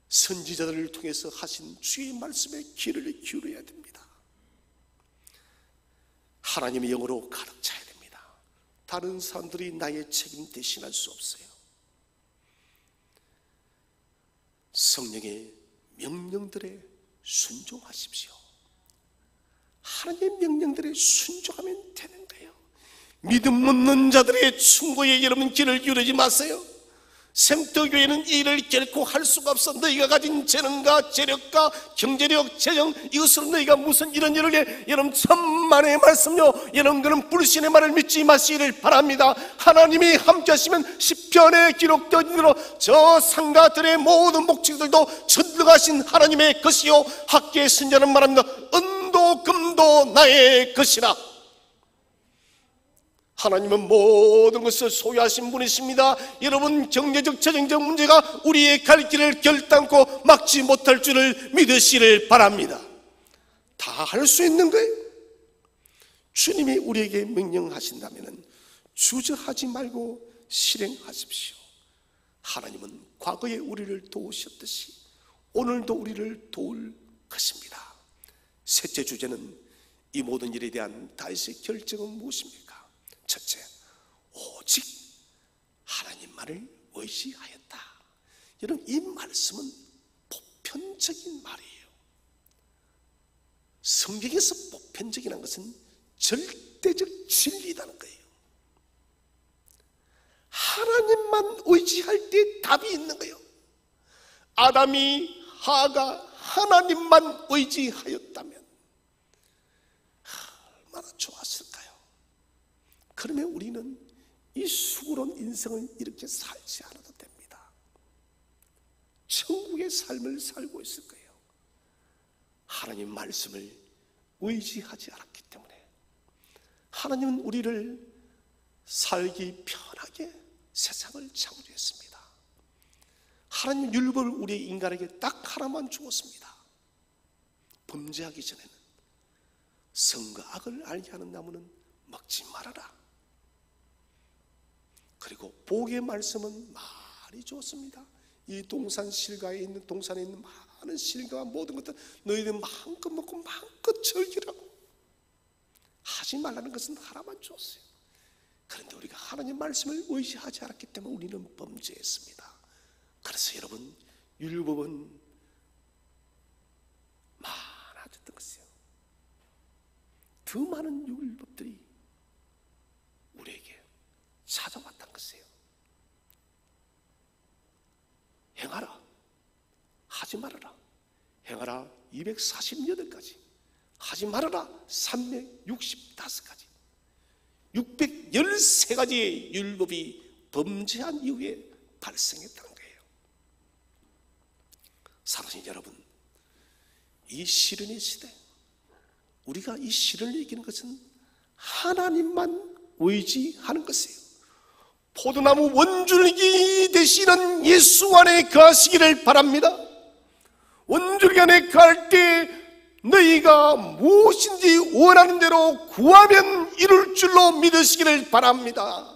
선지자들을 통해서 하신 주의 말씀에 귀를 기울여야 됩니다. 하나님의 영으로 가득 차야 됩니다. 다른 사람들이 나의 책임 대신할 수 없어요. 성령의 명령들에 순종하십시오. 하나님의 명령들에 순종하면 되는 거예요. 믿음 없는 자들의 충고에 여러분 귀를 기울이지 마세요. 샘터교회는 이 일을 결코 할 수가 없어. 너희가 가진 재능과 재력과 경제력, 재정, 이것으로 너희가 무슨 이런 일을 해. 여러분, 천만의 말씀요, 여러분, 그는 불신의 말을 믿지 마시기를 바랍니다. 하나님이 함께 하시면 시편에 기록된 대로 저 상가들의 모든 목축들도 전능하신 하나님의 것이요, 학계의 선자는 말합니다. 은도 금도 나의 것이라. 하나님은 모든 것을 소유하신 분이십니다. 여러분, 경제적, 재정적 문제가 우리의 갈 길을 결단코 막지 못할 줄을 믿으시기를 바랍니다. 다 할 수 있는 거예요. 주님이 우리에게 명령하신다면 주저하지 말고 실행하십시오. 하나님은 과거에 우리를 도우셨듯이 오늘도 우리를 도울 것입니다. 셋째 주제는 이 모든 일에 대한 다윗의 결정은 무엇입니까? 첫째, 오직 하나님만을 의지하였다. 여러분, 이 말씀은 보편적인 말이에요. 성경에서 보편적이라는 것은 절대적 진리라는 거예요. 하나님만 의지할 때 답이 있는 거예요. 아담이 하가 하나님만 의지하였다면 얼마나 좋았을까요? 그러면 우리는 이 수고로운 인생을 이렇게 살지 않아도 됩니다. 천국의 삶을 살고 있을 거예요. 하나님 말씀을 의지하지 않았기 때문에. 하나님은 우리를 살기 편하게 세상을 창조했습니다. 하나님 율법을 우리 인간에게 딱 하나만 주었습니다. 범죄하기 전에는 선과 악을 알게 하는 나무는 먹지 말아라. 그리고 복의 말씀은 많이 좋습니다. 이 동산 실가에 있는, 동산에 있는 많은 실가와 모든 것들 너희들 마음껏 먹고 마음껏 즐기라고. 하지 말라는 것은 하나만 줬어요. 그런데 우리가 하나님 말씀을 의지하지 않았기 때문에 우리는 범죄했습니다. 그래서 여러분, 율법은 많아졌던 것이에요. 더 많은 율법들이 우리에게 찾아왔던 것이에요. 행하라, 하지 말아라. 행하라 248가지, 하지 말아라 365가지, 613가지의 율법이 범죄한 이후에 발생했다는 거예요. 사랑하는 여러분, 이 시련의 시대, 우리가 이 시련을 이기는 것은 하나님만 의지하는 것이에요. 포도나무 원줄기 되시는 예수 안에 거하시기를 바랍니다. 원줄기 안에 거할 때 너희가 무엇인지 원하는 대로 구하면 이룰 줄로 믿으시기를 바랍니다.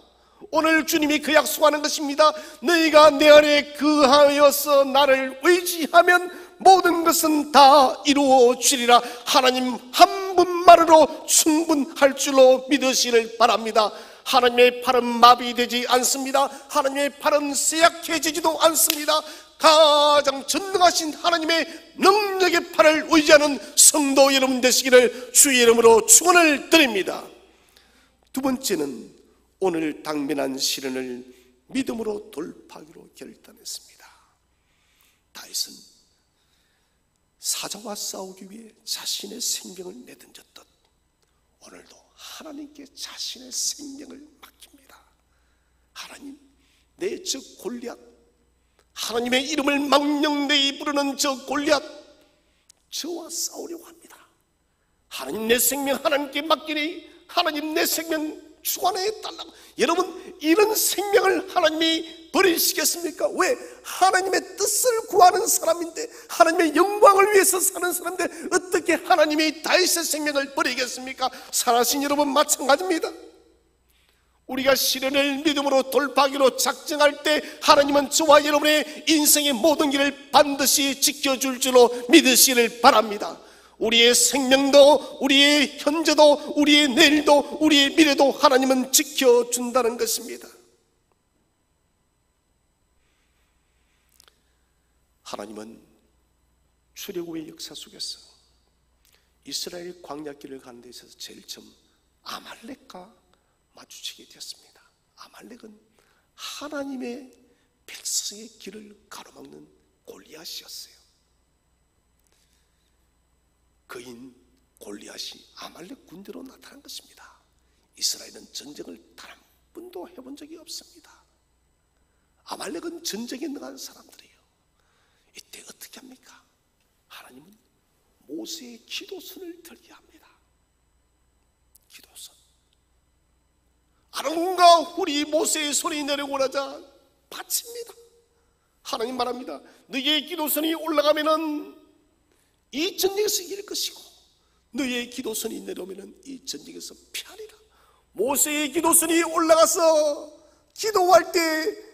오늘 주님이 그 약속하는 것입니다. 너희가 내 안에 거하여서 나를 의지하면 모든 것은 다 이루어지리라. 하나님 한 분만으로 충분할 줄로 믿으시기를 바랍니다. 하나님의 팔은 마비되지 않습니다. 하나님의 팔은 쇠약해지지도 않습니다. 가장 전능하신 하나님의 능력의 팔을 의지하는 성도 여러분 되시기를 주의 이름으로 축원을 드립니다. 두 번째는 오늘 당면한 시련을 믿음으로 돌파하기로 결단했습니다. 다윗은 사자와 싸우기 위해 자신의 생명을 내던졌듯 오늘도 하나님께 자신의 생명을 맡깁니다. 하나님, 내 저 골리앗, 하나님의 이름을 망령되이 부르는 저 골리앗, 저와 싸우려고 합니다. 하나님, 내 생명 하나님께 맡기니 하나님 내 생명 주관해 달라고. 여러분, 이런 생명을 하나님이 버리시겠습니까? 왜? 하나님의 뜻을 구하는 사람인데, 하나님의 영광을 위해서 사는 사람인데 어떻게 하나님이 다윗의 생명을 버리겠습니까? 사랑하신 여러분, 마찬가지입니다. 우리가 시련을 믿음으로 돌파하기로 작정할 때 하나님은 저와 여러분의 인생의 모든 길을 반드시 지켜줄 줄로 믿으시기를 바랍니다. 우리의 생명도, 우리의 현재도, 우리의 내일도, 우리의 미래도 하나님은 지켜준다는 것입니다. 하나님은 출애굽의 역사 속에서 이스라엘 광야길을 가는 데 있어서 제일 처음 아말렉과 마주치게 되었습니다. 아말렉은 하나님의 백성의 길을 가로막는 골리앗이었어요. 그인 골리앗이 아말렉 군대로 나타난 것입니다. 이스라엘은 전쟁을 단 한 번도 해본 적이 없습니다. 아말렉은 전쟁에 능한 사람들이에요. 이때 어떻게 합니까? 하나님은 모세의 기도선을 들게 합니다. 기도선. 아론과 훌이 모세의 손이 내려오자 바칩니다. 하나님 말합니다. 너희의 기도선이 올라가면은 이 전쟁에서 이길 것이고 너희의 기도선이 내려오면은 이 전쟁에서 피하리라. 모세의 기도선이 올라가서 기도할 때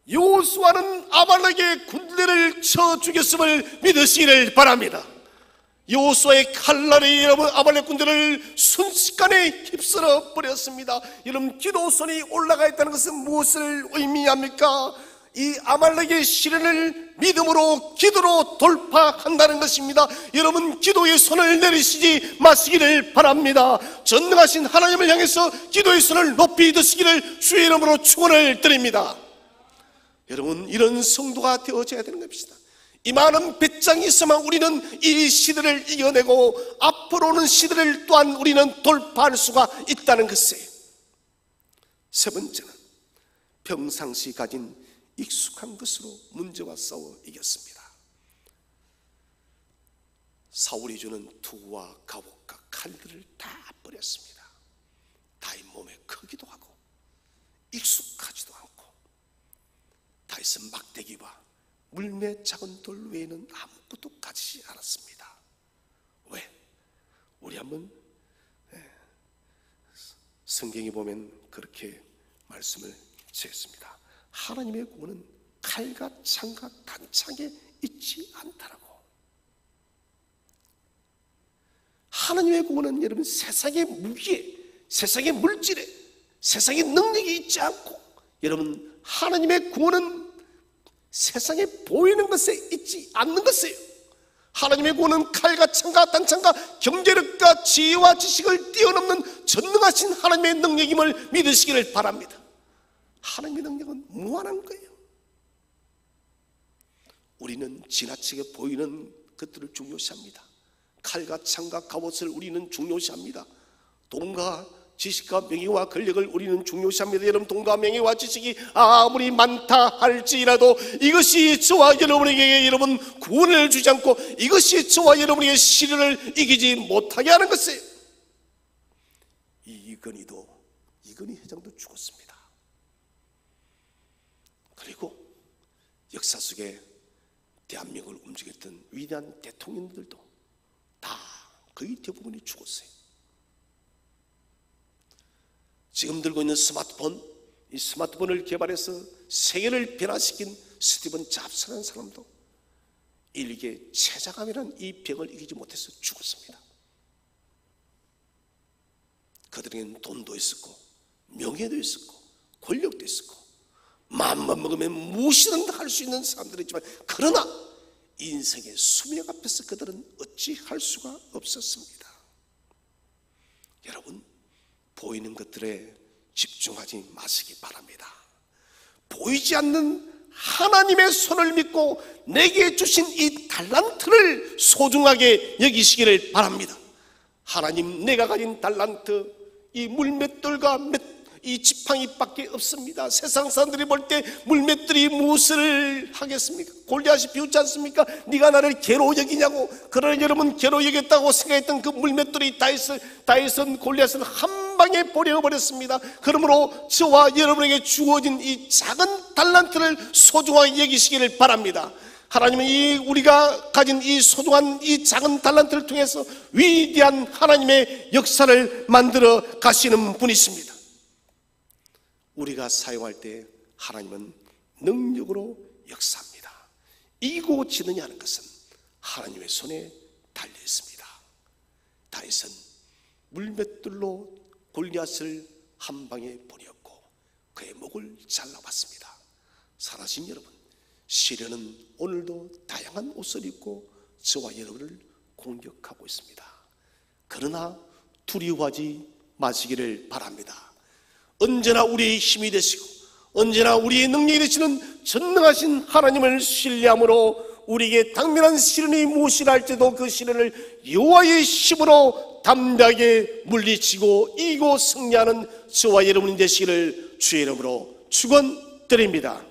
여호수아는 아말렉의 군대를 쳐 죽였음을 믿으시기를 바랍니다. 여호수아의 칼날이 여러분 아말렉 군대를 순식간에 휩쓸어 버렸습니다. 여러분, 기도선이 올라가 있다는 것은 무엇을 의미합니까? 이 아말렉의 시련을 믿음으로 기도로 돌파한다는 것입니다. 여러분, 기도의 손을 내리시지 마시기를 바랍니다. 전능하신 하나님을 향해서 기도의 손을 높이 드시기를 주의 이름으로 축원을 드립니다. 여러분, 이런 성도가 되어져야 되는 것입니다. 이 많은 배짱이 있어만 우리는 이 시대를 이겨내고 앞으로 오는 시대를 또한 우리는 돌파할 수가 있다는 것이에요. 세 번째는 평상시 가진 익숙한 것으로 문제와 싸워 이겼습니다. 사울이 주는 투구와 갑옷과 칼들을 다 버렸습니다. 다윗 몸에 크기도 하고 익숙하지도 않고, 다윗은 막대기와 물매 작은 돌 외에는 아무것도 가지지 않았습니다. 왜? 우리 한번 성경에 보면 그렇게 말씀을 지었습니다. 하나님의 구원은 칼과 창과 단창에 있지 않다라고. 하나님의 구원은 여러분 세상의 무기에, 세상의 물질에, 세상의 능력이 있지 않고, 여러분 하나님의 구원은 세상에 보이는 것에 있지 않는 것이에요. 하나님의 구원은 칼과 창과 단창과 경제력과 지혜와 지식을 뛰어넘는 전능하신 하나님의 능력임을 믿으시기를 바랍니다. 하나님의 능력은 무한한 거예요. 우리는 지나치게 보이는 것들을 중요시합니다. 칼과 창과 갑옷을 우리는 중요시합니다. 돈과 지식과 명예와 권력을 우리는 중요시합니다. 여러분, 돈과 명예와 지식이 아무리 많다 할지라도 이것이 저와 여러분에게 여러분 구원을 주지 않고 이것이 저와 여러분에게 시련을 이기지 못하게 하는 것이에요. 이건희 회장도 죽었습니다. 그리고 역사 속에 대한민국을 움직였던 위대한 대통령들도 다 거의 대부분이 죽었어요. 지금 들고 있는 스마트폰, 이 스마트폰을 개발해서 세계를 변화시킨 스티븐 잡스라는 사람도 일개 체자감이라는 이 병을 이기지 못해서 죽었습니다. 그들에게는 돈도 있었고 명예도 있었고 권력도 있었고 마음만 먹으면 무엇이든 할 수 있는 사람들이지만, 그러나 인생의 수명 앞에서 그들은 어찌할 수가 없었습니다. 여러분, 보이는 것들에 집중하지 마시기 바랍니다. 보이지 않는 하나님의 손을 믿고 내게 주신 이 달란트를 소중하게 여기시기를 바랍니다. 하나님, 내가 가진 달란트, 이 물맷돌과 이 지팡이밖에 없습니다. 세상 사람들이 볼 때 물맷돌이 무엇을 하겠습니까? 골리앗이 비웃지 않습니까? 네가 나를 개로 여기냐고. 그러나 여러분, 개로 여겼다고 생각했던 그 물맷돌이 다윗은 골리앗을 한 방에 버려버렸습니다. 그러므로 저와 여러분에게 주어진 이 작은 달란트를 소중하게 여기시기를 바랍니다. 하나님은 우리가 가진 이 소중한 이 작은 달란트를 통해서 위대한 하나님의 역사를 만들어 가시는 분이십니다. 우리가 사용할 때 하나님은 능력으로 역사합니다. 이기고 지느냐 하는 것은 하나님의 손에 달려 있습니다. 다윗은 물맷돌로 골리앗을 한 방에 버렸고 그의 목을 잘라봤습니다. 사랑하신 여러분, 시련은 오늘도 다양한 옷을 입고 저와 여러분을 공격하고 있습니다. 그러나 두려워하지 마시기를 바랍니다. 언제나 우리의 힘이 되시고 언제나 우리의 능력이 되시는 전능하신 하나님을 신뢰함으로 우리에게 당면한 시련이 무엇이라 할지도 그 시련을 여호와의 힘으로 담대하게 물리치고 이기고 승리하는 저와 여러분이 되시기를 주의 이름으로 축원드립니다.